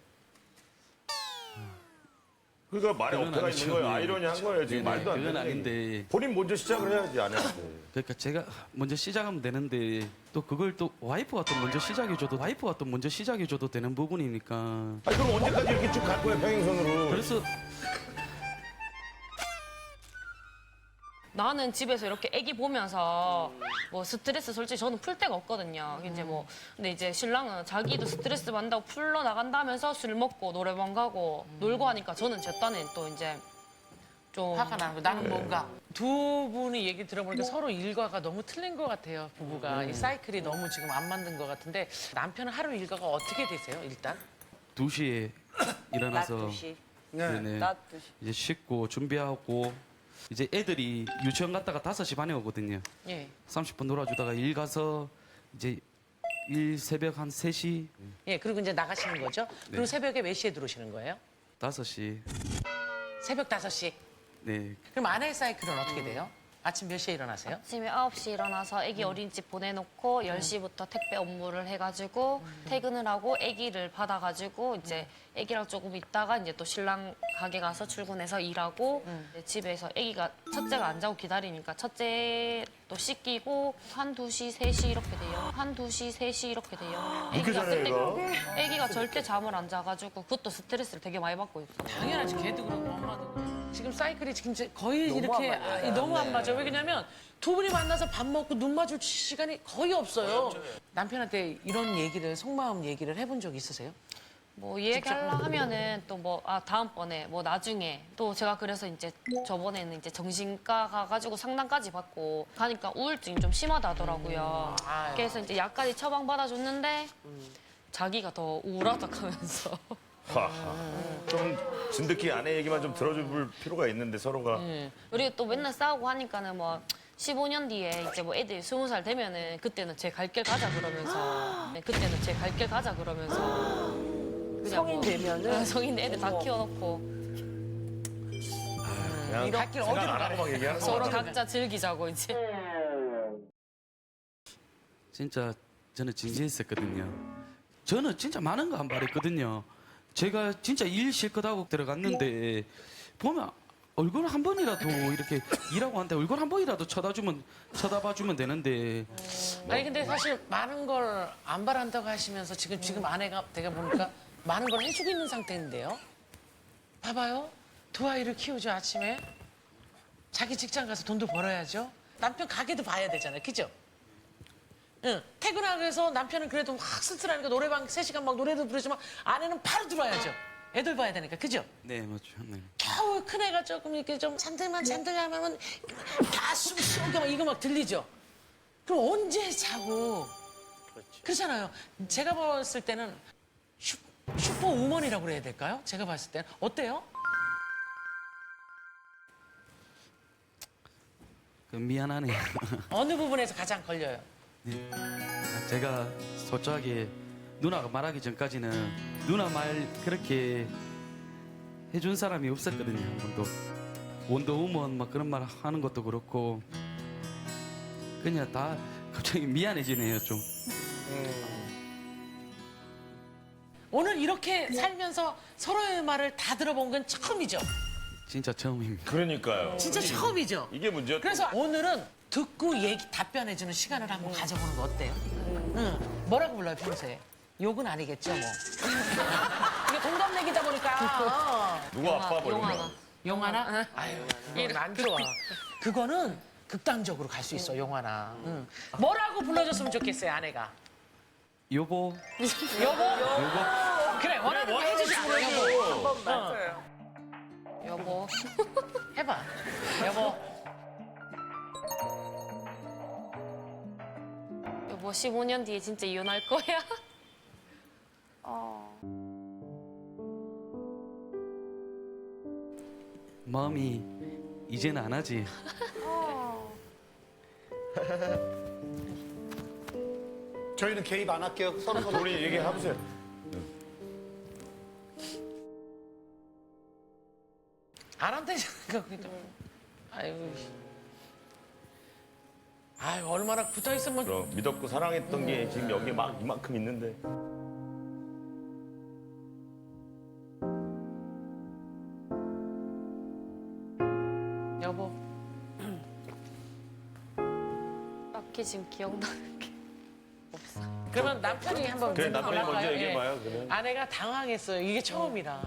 그러니까 말에 그건 어폐가 아니죠. 있는 거예요. 네. 아이러니한 거예요. 지금 네네, 말도 안 그건 되는 아닌데. 얘기. 본인 먼저 시작을 해야지 아내한테. 그러니까 제가 먼저 시작하면 되는데 또 그걸 또 와이프가 또 먼저 시작해줘도 되는 부분이니까. 아니 그럼 언제까지 이렇게 쭉 갈 거예요 평행선으로? 그래서 나는 집에서 이렇게 애기 보면서 뭐 스트레스 솔직히 저는 풀 데가 없거든요. 이제 뭐 근데 이제 신랑은 자기도 스트레스 받는다고 풀러 나간다면서 술 먹고 노래방 가고 놀고 하니까 저는 제 딴엔 또 이제 좀 화가 나는 거. 나는 뭔가 두 분이 얘기 들어보니까 서로 일과가 너무 틀린 것 같아요. 부부가 이 사이클이 너무 지금 안 맞는 것 같은데 남편은 하루 일과가 어떻게 되세요? 일단 2시에 일어나서 낮 2시. 네네. 낮 2시. 이제 씻고 준비하고 이제 애들이 유치원 갔다가 5시 반에 오거든요. 예. 30분 놀아주다가 일 가서 이제 일 새벽 한 3시, 예, 그리고 이제 나가시는 거죠? 그리고 네. 새벽에 몇 시에 들어오시는 거예요? 5시. 새벽 5시. 네. 그럼 아내의 사이클은 어떻게 돼요? 아침 몇 시에 일어나세요? 아침에 9시 일어나서 아기 어린이집 보내놓고 10시부터 택배 업무를 해가지고 퇴근을 하고 아기를 받아가지고 이제 아기랑 조금 있다가 이제 또 신랑 가게 가서 출근해서 일하고 이제 집에서 아기가 첫째가 안 자고 기다리니까 첫째 또 씻기고 한 2시, 3시 이렇게 돼요. 한 2시, 3시 이렇게 돼요. 이렇게 자네, 얘가? 아기가 절대 잠을 안 자가지고 그것도 스트레스를 되게 많이 받고 있어요. 당연하지. 걔도 그렇고 엄마도 그렇고. 지금 사이클이 지금 거의 너무 이렇게 안 맞아요. 너무 안 맞아. 왜냐면 두 분이 만나서 밥 먹고 눈 마줄 시간이 거의 없어요. 남편한테 이런 얘기를 속마음 얘기를 해본 적 있으세요? 뭐 얘기하려 하면은 또 뭐 다음번에 뭐 나중에 또 제가 그래서 이제 저번에는 이제 정신과 가가지고 상담까지 받고 가니까 우울증이 좀 심하다더라고요. 그래서 이제 약까지 처방 받아줬는데 자기가 더 우울하다고 하면서 좀 진득히 아내 얘기만 좀 들어줄 필요가 있는데 서로가. 그리고 또 맨날 싸우고 하니까는 뭐 15년 뒤에 이제 뭐 애들이 20살 되면은 그때는 제 갈 길 가자 그러면서 그때는 제 갈 길 가자 그러면서 그냥 성인 되면은? 성인 애들 다 키워놓고 그냥 갈길 생각 어디로 안 하고 막 얘기하는 거 서로 같아. 각자 즐기자고 이제. 진짜 저는 진지했었거든요. 저는 진짜 많은 거 안 바랬거든요. 제가 진짜 일 실컷 하고 들어갔는데 보면 얼굴 한 번이라도 이렇게 일하고 하는데 얼굴 한 번이라도 쳐다봐주면 되는데 아니 근데 사실 많은 걸 안 바란다고 하시면서 지금 아내가 내가 보니까 많은 걸 해주고 있는 상태인데요. 봐봐요. 두 아이를 키우죠 아침에. 자기 직장 가서 돈도 벌어야죠. 남편 가게도 봐야 되잖아요. 그죠? 응. 퇴근하고 해서 남편은 그래도 막 쓸쓸하니까 노래방 3시간 막 노래도 부르지만 아내는 바로 들어와야죠. 애들 봐야 되니까. 그죠? 네 맞죠. 네. 겨우 큰애가 조금 이렇게 좀 잠들려면 가슴 쏘게 막 이거 막 들리죠? 그럼 언제 자고? 그렇잖아요. 제가 봤을 때는 슈퍼우먼이라고 그래야 될까요? 제가 봤을 때는. 어때요? 미안하네요. 어느 부분에서 가장 걸려요? 제가 솔직하게 누나가 말하기 전까지는 누나 말 그렇게 해준 사람이 없었거든요. 한 번도. 원더우먼 막 그런 말 하는 것도 그렇고 그냥 다 갑자기 미안해지네요 좀. 오늘 이렇게 살면서 서로의 말을 다 들어본 건 처음이죠? 진짜 처음입니다. 그러니까요. 진짜 처음이죠? 이게 문제였. 그래서 오늘은 듣고 답변해주는 시간을 한번 가져보는 거 어때요? 응. 뭐라고 불러요, 평소에? 욕은 아니겠죠, 뭐. 이게 동갑내기다 보니까. 누구 아빠 뭐 이런 거. 용하나? 아유, 이건 안 좋아. 그거는 극단적으로 갈 수 있어, 용하나. 응. 뭐라고 불러줬으면 좋겠어요, 아내가? 여보. 여보? 그래, 원하는 거 해주자, 여보. 한번 맞아요. 여보. 해봐. 여보. 여보 15년 뒤에 진짜 이혼할 거야? 마음이 이제는 안 하지. 저희는 개입 안 할게요. 서로 우리 얘기해보세요. 안 한다니까. 아유. 아유, 얼마나 붙어 있으면. 그럼 믿었고 사랑했던 게 지금 여기 막 이만큼 있는데. 여보. 딱히 지금 기억나는 게 없어. 그러면 남편이 한번 그래, 남편이 올라가요? 먼저 예. 얘기해봐요, 그래. 아내가 당황했어요. 이게 처음이라.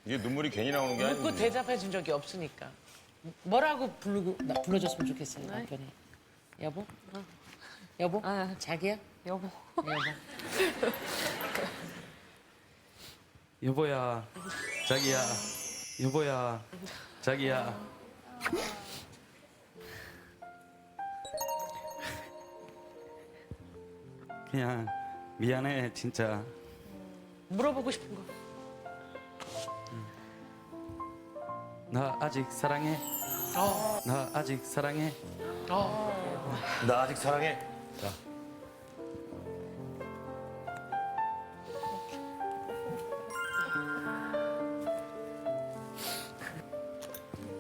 이게 눈물이 괜히 나오는 게 묻고 아니지. 대답해 준 적이 없으니까. 뭐라고 불러줬으면 좋겠어요, 남편이. 여보? 여보? 자기야? 여보. 여보. 여보야, 자기야, 여보야, 자기야. 그냥 미안해, 진짜. 물어보고 싶은 거. 나 아직 사랑해. 나 아직 사랑해. 나 아직 사랑해. 자.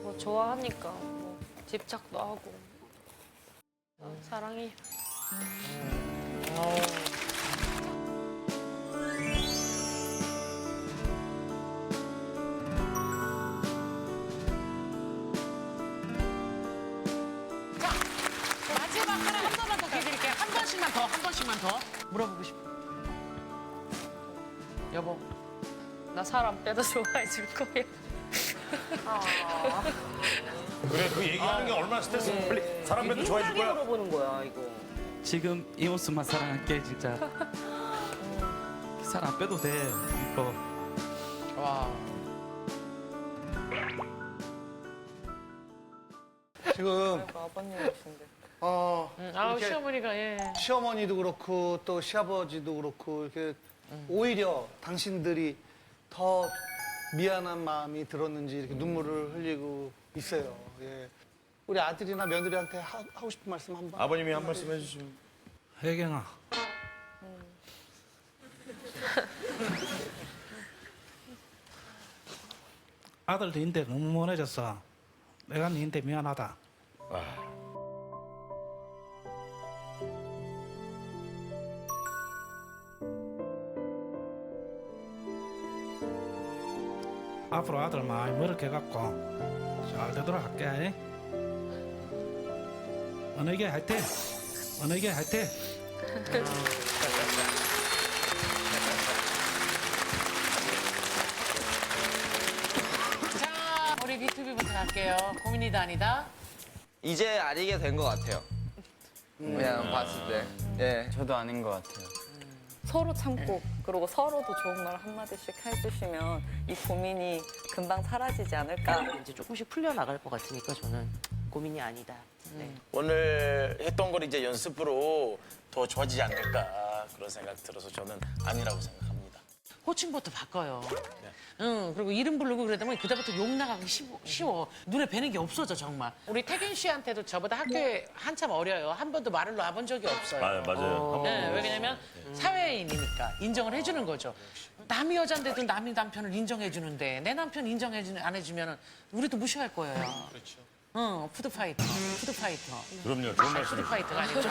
뭐 좋아하니까 뭐 집착도 하고. 사랑해. 마지막 하나 한 번만 더 해드릴게요. 한 번씩만 더, 한 번씩만 더. 물어보고 싶어. 여보. 나 사람 빼도 좋아해 줄 거야. 그래, 그 얘기하는 게 얼마나 스트레스 풀리. 사람들도 좋아해 줄 거야. 물어보는 거야 이거. 지금 이 모습만 사랑할게, 진짜. 사랑 안 빼도 돼, 이거. 와. 지금 아버님이신데. 아우, 이렇게 시어머니가, 예. 시어머니도 그렇고 또 시아버지도 그렇고 이렇게 오히려 당신들이 더 미안한 마음이 들었는지 이렇게 눈물을 흘리고 있어요. 예. 우리 아들이나 며느리한테 하고 싶은 말씀 한 번. 아버님이 한 말씀 해주시면. 혜경아. 아들 니한테 너무 못해졌어. 내가 니한테 미안하다. 앞으로 아들 많이 멀게 갖고 잘 되도록 할게. 은혜게 화이팅! 은혜게 화이팅! 자, 우리 B2B부터 갈게요. 고민이다 아니다. 이제 알게 된 것 같아요. 그냥 봤을 때. 예. 저도 아닌 것 같아요. 서로 참고 그리고 서로도 좋은 말 한마디씩 해주시면 이 고민이 금방 사라지지 않을까. 이제 조금씩 풀려나갈 것 같으니까 저는 고민이 아니다. 네. 오늘 했던 걸 이제 연습으로 더 좋아지지 않을까 그런 생각 들어서 저는 아니라고 생각합니다. 호칭부터 바꿔요. 응, 그리고 이름 부르고 그러다 보니 그다음부터 욕 나가기 쉬워. 눈에 뵈는 게 없어져, 정말. 우리 태균 씨한테도 저보다 학교에 한참 어려요. 한 번도 말을 놔본 적이 없어요. 맞아요. 네, 왜냐면 사회인이니까 인정을 해주는 거죠. 남이 여잔데도 남이 남편을 인정해주는데 내 남편 안 해주면 우리도 무시할 거예요. 그렇죠. 응, 푸드파이터. 그럼요, 좋은 말씀. 푸드파이터가 아니죠.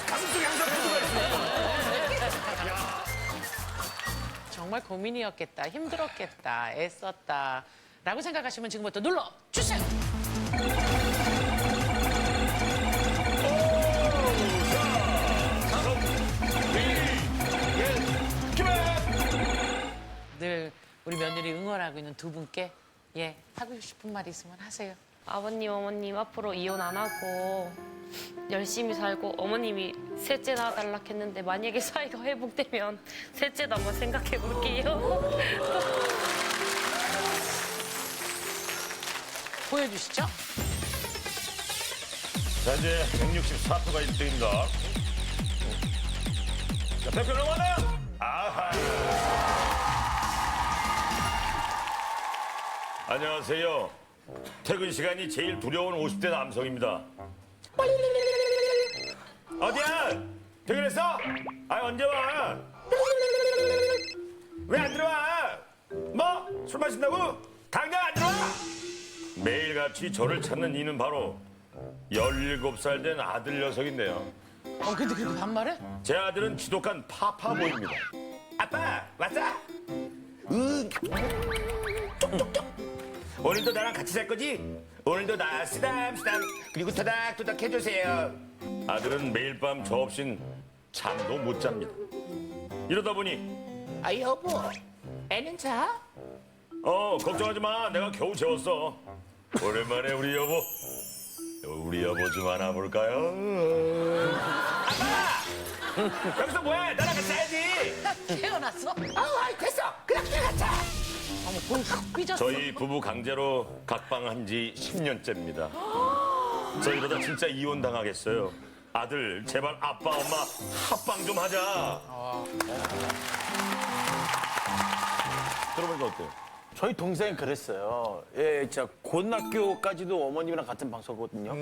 가슴속에 항상 푸드가 있어. 정말 고민이었겠다, 힘들었겠다, 애썼다 라고 생각하시면 지금부터 눌러주세요. 늘 우리 며느리 응원하고 있는 두 분께 예 하고 싶은 말 있으면 하세요. 아버님, 어머님 앞으로 이혼 안 하고 열심히 살고 어머님이 셋째 낳아달라 했는데 만약에 사이가 회복되면 셋째도 한번 생각해 볼게요. 보여주시죠. 자, 이제 164표가 1등입니다. 자, 대표 넘어가나요? 아하. 안녕하세요. 퇴근 시간이 제일 두려운 50대 남성입니다. 어디야? 퇴근했어? 아, 언제 와? 왜 안 들어와? 뭐? 술 마신다고? 당장 안 들어와? 매일같이 저를 찾는 이는 바로 17살 된 아들 녀석인데요. 근데 그렇게 반말해? 제 아들은 지독한 파파보입니다. 아빠, 왔어? 응. 쪽쪽쪽. 오늘도 나랑 같이 살 거지? 오늘도 나 쓰담쓰담 그리고 토닥토닥 해주세요. 아들은 매일 밤 저 없인 잠도 못 잡니다. 이러다 보니 아, 여보, 애는 자? 걱정하지 마. 내가 겨우 재웠어. 오랜만에 우리 여보 좀 안아볼까요? 아빠! 여기서 뭐해? 나랑 같이 자야지. 태어났어? 아이 됐어. 그냥 가자. 어머, 뭘 삐졌어. 저희 부부 강제로 각방한 지 10년째입니다. 저 이러다 진짜 이혼 당하겠어요. 아들, 제발 아빠, 엄마 합방 좀 하자. 들어보니까 어때요? 저희 동생이 그랬어요. 예, 진짜 고등학교까지도 어머님이랑 같은 방송거든요.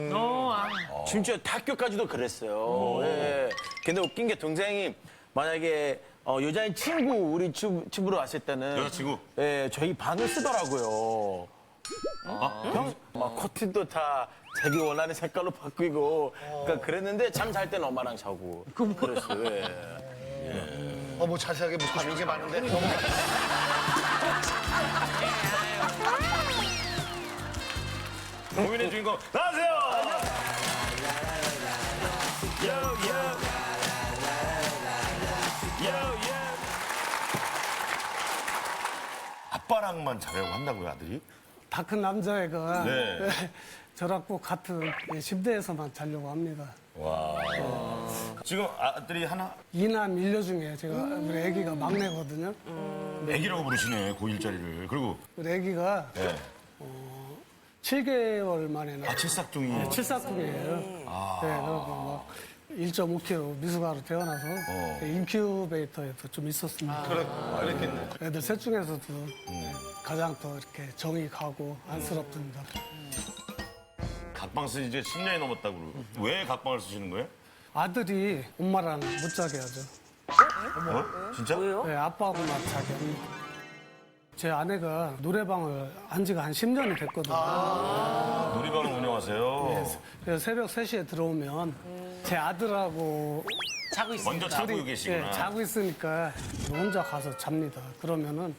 진짜 학교까지도 그랬어요. 예. 근데 웃긴 게 동생이 만약에 여자인 친구 우리 집으로 왔을 때는 여자친구? 예, 저희 방을 쓰더라고요. 형, 막 커튼도 다 자기 원하는 색깔로 바꾸고 그러니까 그랬는데 잠 잘 때는 엄마랑 자고 그랬어요. 예. 뭐 자세하게 묻고 싶은 게 많은데. 고민의 주인공 나와주세요. 아빠랑만 자려고 한다고요, 아들이? 다 큰 남자애가 네. 저랑 꼭 같은 침대에서만 자려고 합니다. 와. 지금 아들이 하나? 이남 일녀 중에 제가 우리 애기가 막내거든요. 애기라고 부르시네, 고1짜리를. 그리고 우리 애기가 네. 7개월 만에 나. 칠삭둥이. 네, 칠삭둥이에요. 아. 네, 그리고 막 1.5kg 미숙아로 태어나서 인큐베이터에도 좀 있었습니다. 그랬겠네. 애들 셋 중에서도 가장 더 이렇게 정이 가고 안쓰럽습니다. 각방 쓴 이제 10년이 넘었다고 그러고. 왜 각방을 쓰시는 거예요? 아들이 엄마랑 못 자게 하죠. 진짜? 네, 아빠하고만 자게 합니다. 제 아내가 노래방을 한 지가 한 10년이 됐거든요. 놀이방을 운영하세요. 그래서 새벽 3시에 들어오면 제 아들하고 자고 있습니다. 먼저 자고 계시구나. 예, 자고 있으니까 혼자 가서 잡니다. 그러면은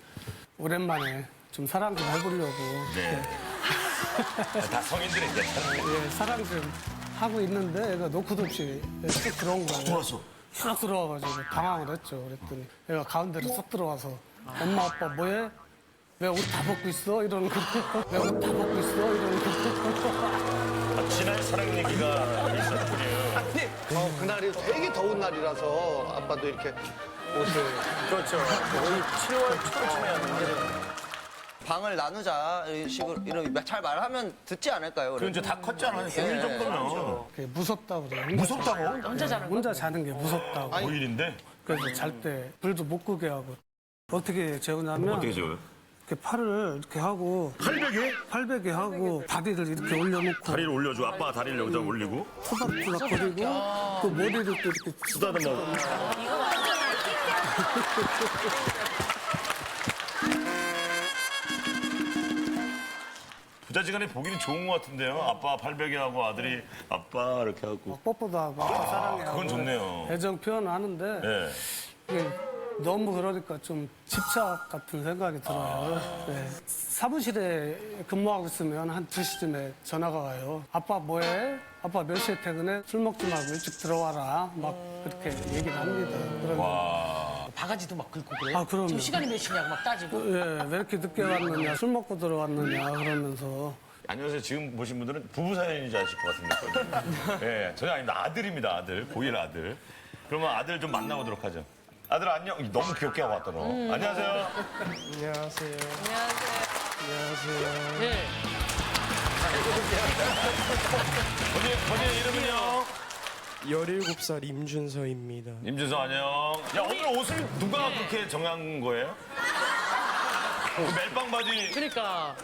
오랜만에 좀 사랑 좀 해보려고 네. 다 성인들인데. 예, 사랑 좀 하고 있는데 애가 노크도 없이 쭉 들어온 거예요. 들어왔어. 쭉 들어와가지고 당황을 했죠. 그랬더니 애가 가운데로 쏙 들어와서 엄마 아빠 뭐해? 왜 옷 다 벗고 있어? 이러는 거. 왜 옷 다 벗고 있어? 이러는 거. 지난 사랑 얘기가 있었군요. 그날이 되게 더운 날이라서 아빠도 이렇게 옷을. 그렇죠. 거의 7월 초쯤이었는데. 방을 나누자 이런 식으로 이런 잘 말하면 듣지 않을까요? 그럼 이제 다 컸잖아요. 생일 정도면. 그게 무섭다고 그래요. 무섭다고? 혼자 자는 게 무섭다고. 고일인데? 그래서 잘 때 불도 못 끄게 하고. 어떻게 재우냐면 어떻게 재워요? 이렇게 팔을 이렇게 하고 팔베개 하고 다리를 이렇게 올려놓고 다리를 올려줘. 아빠가 다리를 여기다 올리고. 토닥토닥 거리고 또 머리를 또 이렇게 쓰다듬어. 부자지간에 보기는 좋은 것 같은데요. 아빠 팔베개 하고 아들이 아빠 이렇게 하고. 뽀뽀도 하고 사랑해 그건 좋네요. 애정 표현하는데 네. 이게 너무 그러니까 좀 집착 같은 생각이 들어요. 네. 사무실에 근무하고 있으면 한 2시쯤에 전화가 와요. 아빠 뭐해? 아빠 몇 시에 퇴근해? 술 먹지 말고 일찍 들어와라. 막 그렇게 얘기를 합니다. 그러면 바가지도 막 긁고 그래요? 아, 그럼요. 지금 시간이 몇 시냐고 막 따지고. 예, 왜 이렇게 늦게 왔느냐, 술 먹고 들어왔느냐 그러면서 안녕하세요. 지금 보신 분들은 부부 사연인 줄 아실 것 같은데. 네, 전혀 아닙니다. 아들입니다. 아들. 고1 아들. 그러면 아들 좀 만나보도록 하죠. 아들 안녕. 너무 귀엽게 하고 왔다 너. 안녕하세요. 안녕하세요. 안녕하세요. 안녕하세요. 네. 본인 이름은요? 17살 임준서입니다. 임준서 안녕. 야 오늘 옷을 누가 그렇게 정한 거예요? 그 멜빵 바지. 그러니까.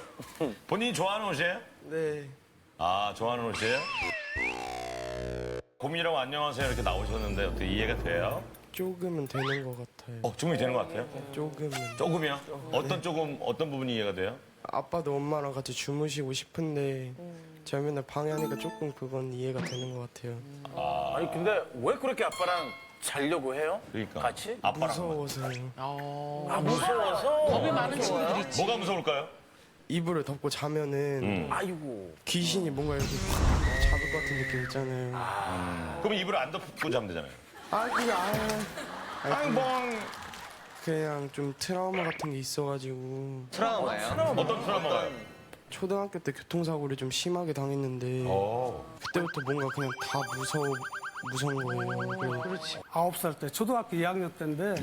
본인이 좋아하는 옷이에요? 네. 아 좋아하는 옷이에요? 고민이라고 안녕하세요 이렇게 나오셨는데 어떻게 이해가 돼요? 조금은 되는 것 같아요. 조금이 되는 것 같아요? 조금은. 조금이요? 어떤 부분이 이해가 돼요? 아빠도 엄마랑 같이 주무시고 싶은데 제가 맨날 방해 하니까 조금 그건 이해가 되는 것 같아요. 아니 근데 왜 그렇게 아빠랑 자려고 해요? 그러니까. 같이? 무서워서요. 아 무서워서? 겁이 많은 친구들이 있지. 뭐가 무서울까요? 이불을 덮고 자면은 아이고. 귀신이 뭔가 이렇게 잡을 것 같은 느낌 있잖아요. 그럼 이불을 안 덮고 자면 되잖아요. 그냥 좀 트라우마 같은 게 있어가지고. 트라우마예요? 어떤 트라우마가요? 초등학교 때 교통사고를 좀 심하게 당했는데 그때부터 뭔가 그냥 다 무서운 거예요. 그렇지. 9살 때 초등학교 2학년 때인데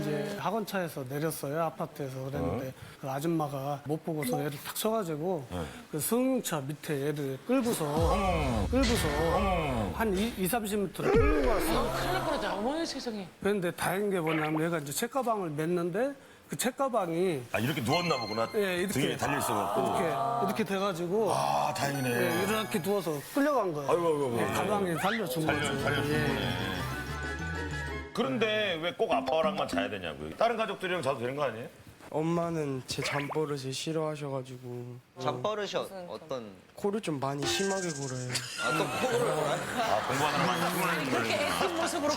이제 학원차에서 내렸어요. 아파트에서 그랬는데 그 아줌마가 못 보고서 얘를 탁 쳐가지고 그 승용차 밑에 얘를 끌고서 한 30m를 끌고 갔어요. 큰일 날 뻔했다. 어머니 세상에. 그런데 다행인 게 뭐냐면 얘가 이제 책가방을 맸는데 그 책가방이 아 이렇게 누웠나 보구나. 예, 이렇게 등에 달려 있어갖고. 이렇게 돼가지고 아 다행이네. 예, 이렇게 누워서 끌려간 거예요. 아이고. 예, 가방에 달려준 거죠. 살려주네. 그런데 왜 꼭 아빠랑만 자야 되냐고요? 다른 가족들이랑 자도 되는 거 아니에요? 엄마는 제 잠버릇을 싫어하셔가지고. 잠버릇이 어떤? 코를 좀 많이 심하게 골아요. 또 코를 골아요? 아 공부하느라 많이 아니, 그렇게 애쓴 모습으로.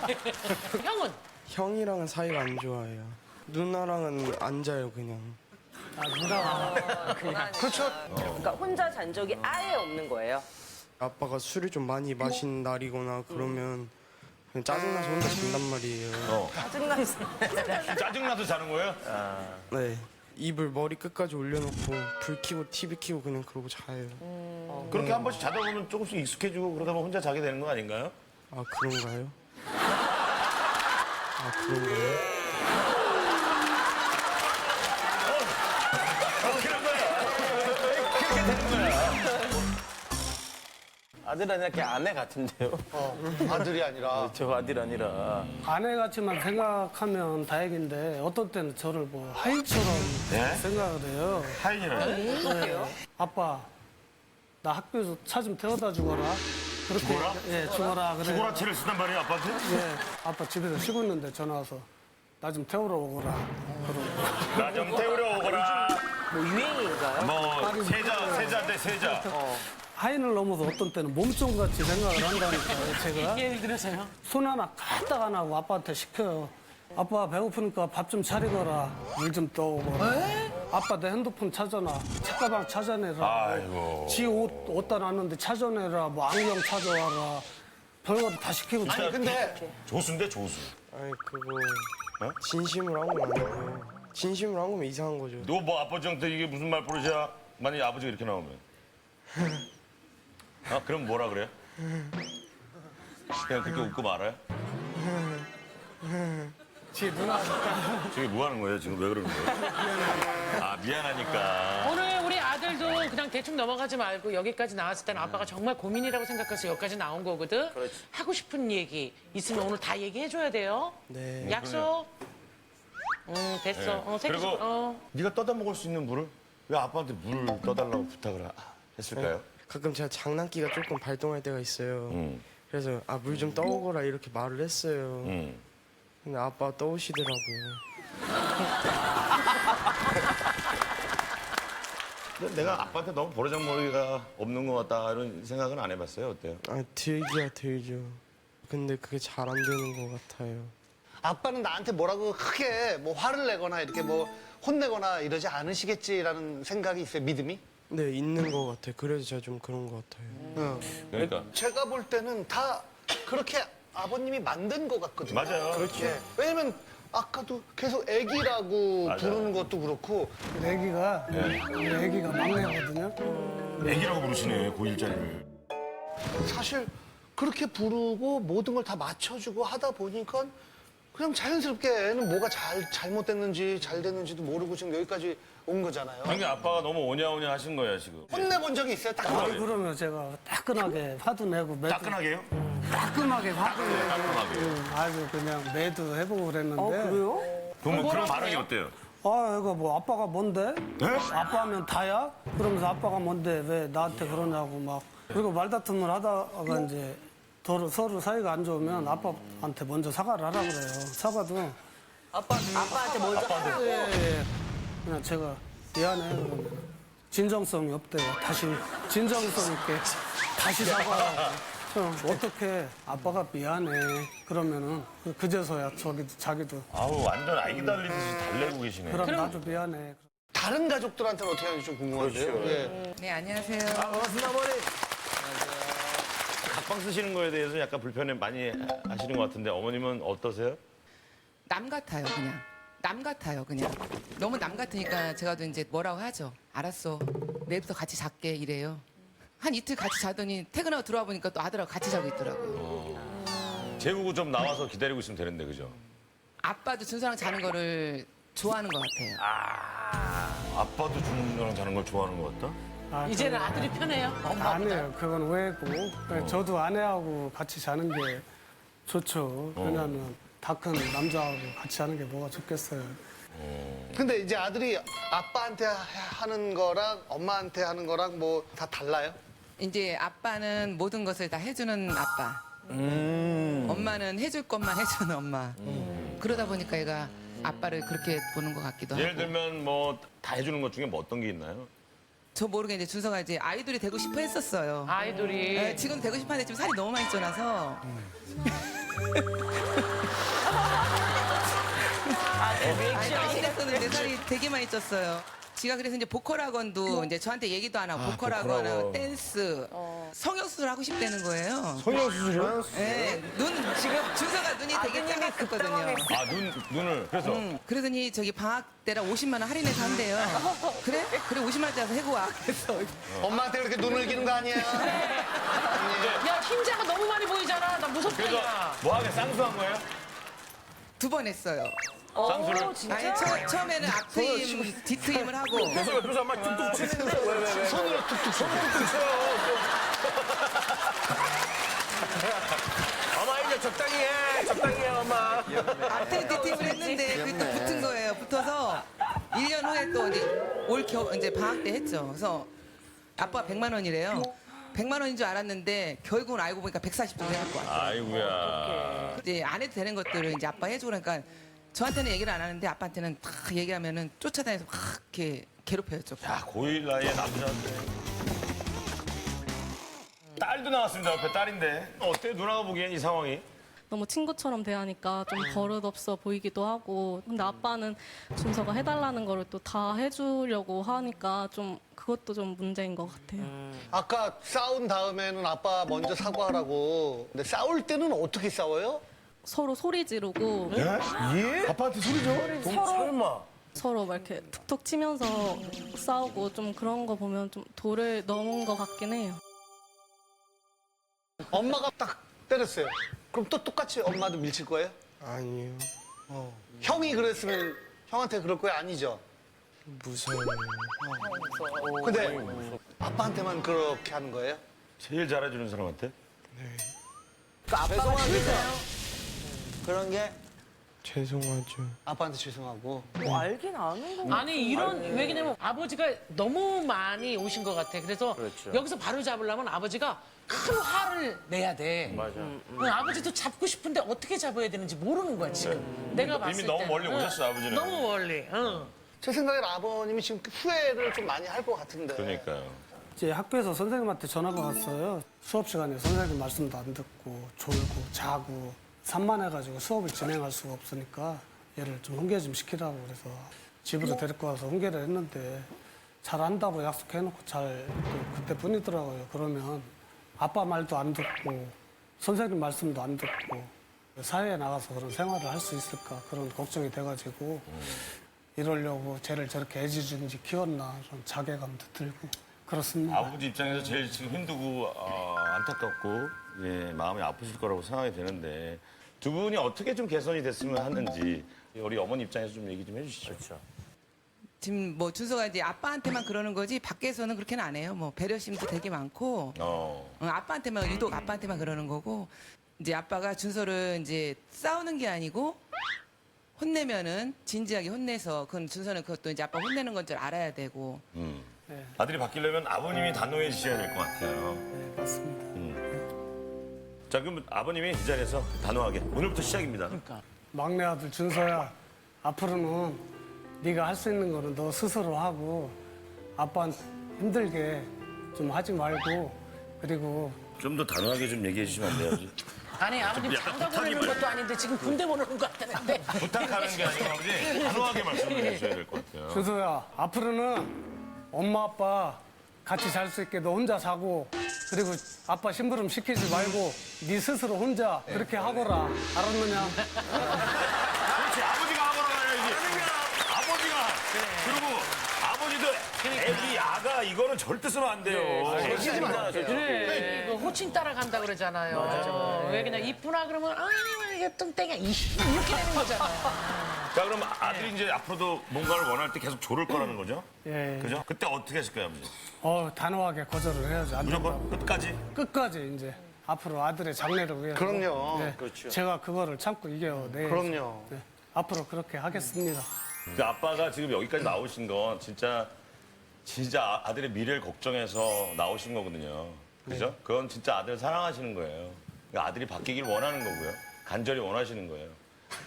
형은? 형이랑은 사이가 안 좋아해요. 누나랑은 안 자요 그냥. 그렇죠. 그러니까 혼자 잔 적이 아예 없는 거예요. 아빠가 술을 좀 많이 마신 날이거나 그러면 그냥 짜증나서 혼자 잔단 말이에요. 짜증나서. 짜증나서 자는 거예요? 네. 이불 머리 끝까지 올려놓고 불 켜고 TV 켜고 그냥 그러고 자요. 그렇게 한 번씩 자다 보면 조금씩 익숙해지고 그러다 보면 혼자 자게 되는 거 아닌가요? 아 그런가요? 아 그런가요? 아들 아니라 아내 같은데요? 아들이 아니라. 저 아들 아니라. 아내같이만 생각하면 다행인데 어떤 때는 저를 뭐 하인처럼 생각을 해요. 하인이라요? 아빠, 나 학교에서 차 좀 태워다 주거라. 그렇게 죽어라? 예, 죽어라. 그래. 죽어라 채를 쓰단 말이에요 아빠한테? 예, 아빠 집에서 쉬고 있는데 전화 와서 나 좀 태우러 오거라. 그러고. 나 좀 태우러 오거라. 뭐 유행인가요? 뭐 세자인데 세자. 하인을 넘어서 어떤 때는 몸종같이 생각을 한다니까요, 제가. 예를 들어서요? 손 하나 까딱 안 하고 아빠한테 시켜요. 아빠 배고프니까 밥 좀 차리거라. 물 좀 떠오거라. 아빠 내 핸드폰 찾아놔. 책가방 찾아내라. 아이고. 지 옷 어디다 놨는데 찾아내라. 뭐 안경 찾아와라. 별거 다 시키고. 아니 근데 조수인데 조수. 아니 그거 진심으로 한 건 아니고요. 진심으로 한 거면 이상한 거죠. 너 뭐 아버지한테 이게 무슨 말버릇이야? 만약에 아버지가 이렇게 나오면. 아 그럼 뭐라 그래? 그냥 그렇게 웃고 말아요? 지 누나. 지금 뭐 하는 거예요? 지금 왜 그러는 거예요? 아 미안하니까. 오늘 우리 아들도 그냥 대충 넘어가지 말고 여기까지 나왔을 때는 아빠가 정말 고민이라고 생각해서 여기까지 나온 거거든. 하고 싶은 얘기 있으면 오늘 다 얘기해줘야 돼요. 네. 약속. 됐어. 네. 생일 그리고 축하- 네가 떠다 먹을 수 있는 물을 왜 아빠한테 물을 떠달라고 부탁을 했을까요? 가끔 제가 장난기가 조금 발동할 때가 있어요. 그래서 물 좀 떠오거라 이렇게 말을 했어요. 근데 아빠가 떠오시더라고요. 근데 내가 아빠한테 너무 버르장머리가 없는 것 같다 이런 생각은 안 해봤어요. 어때요? 아 들기야 들죠. 근데 그게 잘 안 되는 것 같아요. 아빠는 나한테 뭐라고 크게 뭐 화를 내거나 이렇게 뭐 혼내거나 이러지 않으시겠지라는 생각이 있어요. 믿음이? 네 있는 것 같아요. 그래서 제가 좀 그런 것 같아요. 그러니까. 제가 볼 때는 다 그렇게 아버님이 만든 것 같거든요. 맞아요. 그렇죠. 왜냐면 아까도 계속 애기라고 맞아요. 부르는 것도 그렇고 애기가 우리 애기가 막내거든요. 애기라고 부르시네 고1짜리를. 사실 그렇게 부르고 모든 걸 다 맞춰주고 하다 보니까 그냥 자연스럽게 애는 뭐가 잘못됐는지 잘 됐는지도 모르고 지금 여기까지 온 거잖아요. 형님 아빠가 너무 오냐오냐 하신 거예요 지금. 혼내본 적이 있어요? 딱 아니, 그러면 제가 따끈하게 화도 내고 매도 따끈하게요? 따끔하게 화도 내고 따끔하게. 아주 그냥 매도 해보고 그랬는데 그런 반응이 어때요? 이거 뭐 아빠가 뭔데? 아빠 하면 다야? 그러면서 아빠가 뭔데 왜 나한테 그러냐고 막 그리고 말다툼을 하다가 이제 서로 사이가 안 좋으면 아빠한테 먼저 사과를 하라 그래요. 사과도 아빠한테 먼저 하라고. 예. 그냥 제가 미안해 그러면 진정성이 없대요. 다시 진정성 있게 다시 사과하고 어떻게 아빠가 미안해 그러면은 그제서야 자기도 아우 완전 아기 달리듯이 달래고 계시네. 그럼 나도 미안해. 다른 가족들한테는 어떻게 하는지 좀 궁금한데요. 그렇죠. 예. 네, 안녕하세요. 반갑습니다 어머니. 각방 쓰시는 거에 대해서 약간 불편해 많이 하시는 것 같은데 어머님은 어떠세요? 남 같아요, 그냥. 남 같아요, 그냥. 너무 남 같으니까 제가 또 이제 뭐라고 하죠. 알았어. 내일부터 같이 잘게 이래요. 한 이틀 같이 자더니 퇴근하고 들어와 보니까 또 아들하고 같이 자고 있더라고요. 재우고 좀 나와서 기다리고 있으면 되는데 그죠? 아빠도 준서랑 자는 거를 좋아하는 것 같아요. 아빠도 준우랑 자는 걸 좋아하는 것 같다? 이제는 아들이 편해요? 엄마보다? 아니에요. 그건 오해고. 저도 아내하고 같이 자는 게 좋죠. 왜냐하면 다 큰 남자하고 같이 자는 게 뭐가 좋겠어요. 근데 이제 아들이 아빠한테 하는 거랑 엄마한테 하는 거랑 뭐 다 달라요? 이제 아빠는 모든 것을 다 해주는 아빠. 엄마는 해줄 것만 해주는 엄마. 그러다 보니까 얘가 아빠를 그렇게 보는 것 같기도 하고. 예를 들면 뭐 다 해주는 것 중에 뭐 어떤 게 있나요? 저 모르게 이제 준서가 이제 아이돌이 되고 싶어 했었어요. 아이돌이. 네, 지금 되고 싶어 하는데 지금 살이 너무 많이 쪄나서. 시작했는데 살이 되게 많이 쪘어요. 지가 그래서 이제 보컬 학원도 이제 저한테 얘기도 안 하고 보컬 학원, 댄스, 성형수술 하고 싶다는 거예요. 성형수술이요? 네, 지금 준서가 눈이 되게 작았었거든요. 아 눈을 그래서 그러더니 저기 방학 때라 50만 원 할인해서 한대요. 그래? 그래 50만 원짜리 해고 와. 그래서 엄마한테 그렇게 눈을 기는 거 아니야? 야, 흰자가 너무 많이 보이잖아. 나 무섭다. 그래서 야. 뭐하게 쌍수한 거예요? 2번 했어요. 쌍수를? 아니 처음에는 앞트임, 뒤트임을 하고. 계속 옆에서 엄마 툭툭 치는데 왜? 손으로 툭툭 쳐. 엄마 이제 적당히 해 엄마. 앞트임, 뒤트임을 했는데 그게 또 붙은 거예요. 붙어서 1년 후에 또 이제 방학 때 했죠. 그래서 아빠가 100만 원이래요. 100만 원인 줄 알았는데 결국은 알고 보니까 140 정도 해갖고 왔어요. 아이고야. 이제 안 해도 되는 것들을 이제 아빠 해주고 그러니까 저한테는 얘기를 안 하는데 아빠한테는 다 얘기하면은 쫓아다녀서 막 이렇게 괴롭혀요. 야 고1 나이에 남자인데. 딸도 나왔습니다. 옆에 딸인데 어때 누나가 보기엔 이 상황이? 너무 친구처럼 대하니까 좀 버릇없어 보이기도 하고 근데 아빠는 준서가 해달라는 거를 또 다 해주려고 하니까 좀 그것도 좀 문제인 것 같아요. 아까 싸운 다음에는 아빠 먼저 사과하라고. 근데 싸울 때는 어떻게 싸워요? 서로 소리 지르고 예? 아빠한테 소리 줘? 설마. 서로 막 이렇게 툭툭 치면서 싸우고 좀 그런 거 보면 좀 도를 넘은 것 같긴 해요. 엄마가 딱 때렸어요. 그럼 또 똑같이 엄마도 밀칠 거예요? 아니에요. 형이 그랬으면 형한테 그럴 거예요? 아니죠? 무서워요. 근데 아빠한테만 그렇게 하는 거예요? 제일 잘해주는 사람한테? 아빠가 그런 게 죄송하죠. 아빠한테 죄송하고. 뭐 알긴 아는 거. 아니 이런 왜냐면 아버지가 너무 많이 오신 것 같아. 그래서 그렇죠. 여기서 바로 잡으려면 아버지가 큰 화를 내야 돼. 맞아. 아버지도 잡고 싶은데 어떻게 잡아야 되는지 모르는 거야 지금. 내가 봤을 이미 때. 너무 멀리 오셨어 아버지는. 너무 멀리. 응. 제 생각엔 아버님이 지금 후회를 좀 많이 할 것 같은데. 그러니까요. 이제 학교에서 선생님한테 전화가 왔어요. 수업 시간에 선생님 말씀도 안 듣고 졸고 자고 산만해가지고 수업을 진행할 수가 없으니까 얘를 좀 훈계 좀 시키라고 그래서 집으로 데리고 와서 훈계를 했는데 잘한다고 약속해놓고 잘 그때뿐이더라고요. 그러면 아빠 말도 안 듣고 선생님 말씀도 안 듣고 사회에 나가서 그런 생활을 할 수 있을까 그런 걱정이 돼가지고 이러려고 쟤를 저렇게 애지중지 키웠나 그런 자괴감도 들고 그렇습니다. 아버지 입장에서 제일 지금 힘들고 안타깝고 예, 마음이 아프실 거라고 생각이 되는데 두 분이 어떻게 좀 개선이 됐으면 하는지 우리 어머니 입장에서 좀 얘기 좀 해주시죠. 그렇죠. 지금 뭐 준서가 이제 아빠한테만 그러는 거지 밖에서는 그렇게는 안 해요. 뭐 배려심도 되게 많고 아빠한테만 유독 아빠한테만 그러는 거고 이제 아빠가 준서를 이제 싸우는 게 아니고 혼내면은 진지하게 혼내서 그건 준서는 그것도 이제 아빠 혼내는 건 줄 알아야 되고 아들이 바뀌려면 아버님이 단호해지셔야 될 것 같아요. 네, 맞습니다. 자, 그럼 아버님이 이 자리에서 단호하게 오늘부터 시작입니다. 막내 아들 준서야, 앞으로는 네가 할 수 있는 거는 너 스스로 하고 아빠한테 힘들게 좀 하지 말고 그리고 좀 더 단호하게 좀 얘기해 주시면 안 돼요? 아니 아버님 약간 장가 부탁이 보내는 것도 아닌데 지금 군대 보내는 것 같다는데. 부탁하는 게 아니고 아버지 단호하게 말씀을 해주셔야 될 것 같아요. 준서야, 앞으로는 엄마 아빠 같이 잘 수 있게 너 혼자 자고 그리고 아빠 심부름 시키지 말고 네 스스로 혼자 그렇게 하거라. 알았느냐? 그렇지, 아버지가 하거라 가야지. 아버지가. 그리고 아버지도 애기 아가 이거는 절대 쓰면 안 돼요. 애기지 마. 그래. 이거 호칭 따라간다 그러잖아요. 왜 그냥 이쁘나 그러면 이게 뚱땡이야 이렇게 되는 거잖아요. 자, 그럼 아들이 이제 앞으로도 뭔가를 원할 때 계속 조를 거라는 거죠? 예. 그죠? 그때 어떻게 했을 거예요, 아버지? 단호하게 거절을 해야죠. 안 무조건 된다고. 끝까지? 끝까지 이제 앞으로 아들의 장래를 위해서. 그럼요. 네, 그렇죠. 제가 그거를 참고 이겨내야죠. 그럼요. 네, 앞으로 그렇게 하겠습니다. 그 아빠가 지금 여기까지 나오신 건 진짜 아들의 미래를 걱정해서 나오신 거거든요. 그죠? 그건 진짜 아들 사랑하시는 거예요. 그러니까 아들이 바뀌길 원하는 거고요. 간절히 원하시는 거예요.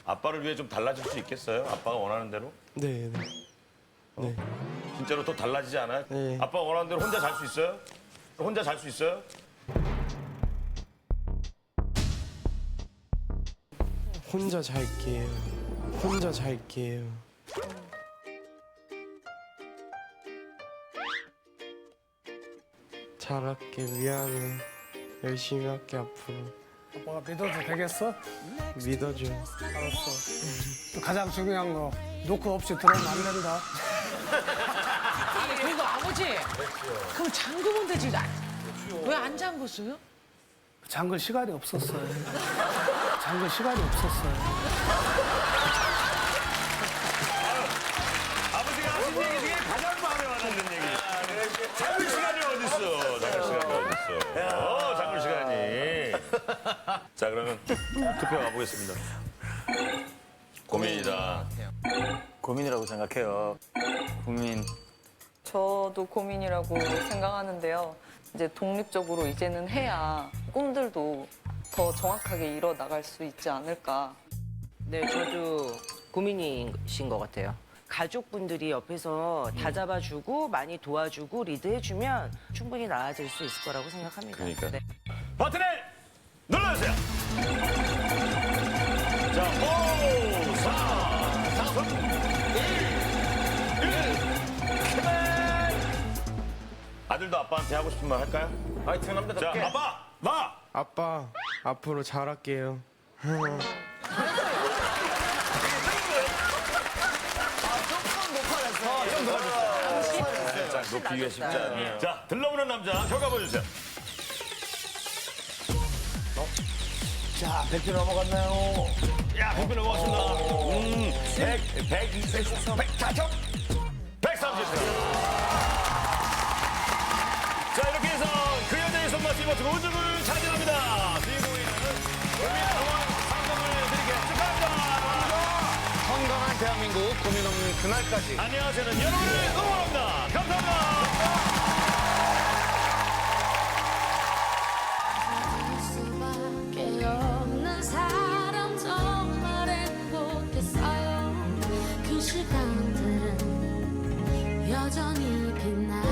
아빠를 위해 좀 달라질 수 있겠어요? 아빠가 원하는 대로? 네, 네. 네. 진짜로 또 달라지지 않아요? 네. 아빠가 원하는 대로 혼자 잘 수 있어요? 혼자 잘 수 있어요? 혼자 잘게요. 혼자 잘게요. 잘할게. 미안해. 열심히 할게 앞으로. 아빠가 믿어도 되겠어? 믿어줘. 알았어. 또 가장 중요한 거 노크 없이 들어오면 안 된다. 아니 그리고 아버지 그럼 잠그면 되지 왜 안 잠궜어요? 잠글 시간이 없었어요. 잠글 시간이 없었어요. 아버지가 하신 얘기 중에 가장 마음에 와닿는 얘기. 잠글 시간이 어딨어? 잠글 시간이 어딨어? 잠글 시간이. 자, 그러면 투표 가보겠습니다. 고민이다. 고민이라고 생각해요. 고민. 저도 고민이라고 생각하는데요. 이제 독립적으로 이제는 해야 꿈들도 더 정확하게 이뤄 나갈 수 있지 않을까. 네, 저도 고민이신 것 같아요. 가족분들이 옆에서 다 잡아주고 많이 도와주고 리드해주면 충분히 나아질 수 있을 거라고 생각합니다. 그러니까. 네. 버튼을 눌러주세요. 자, 5, 4, 3, 2, 1. 아들도 아빠한테 하고 싶은 말 할까요? 화이팅 남자답게. 자, 아빠, 나. 아빠, 앞으로 잘할게요. 자, 높이기가 쉽지 않네요. 자, 들러보는 남자 결과 보여주세요. 자, 100표 넘어갔나요? 야, 100표 넘어갔습니다. 130. 자, 이렇게 해서 그 여자의 손맛이 멋지고 우승을 차지합니다. 주인공에는 국민의원 상금을 드리게 축하합니다. 건강한 대한민국 고민 없는 그날까지. 안녕하세요. 여러분을 응원합니다. 감사합니다. 수밖에 없는 사람 정말 행복했어요. 그 시간들은 여전히 빛나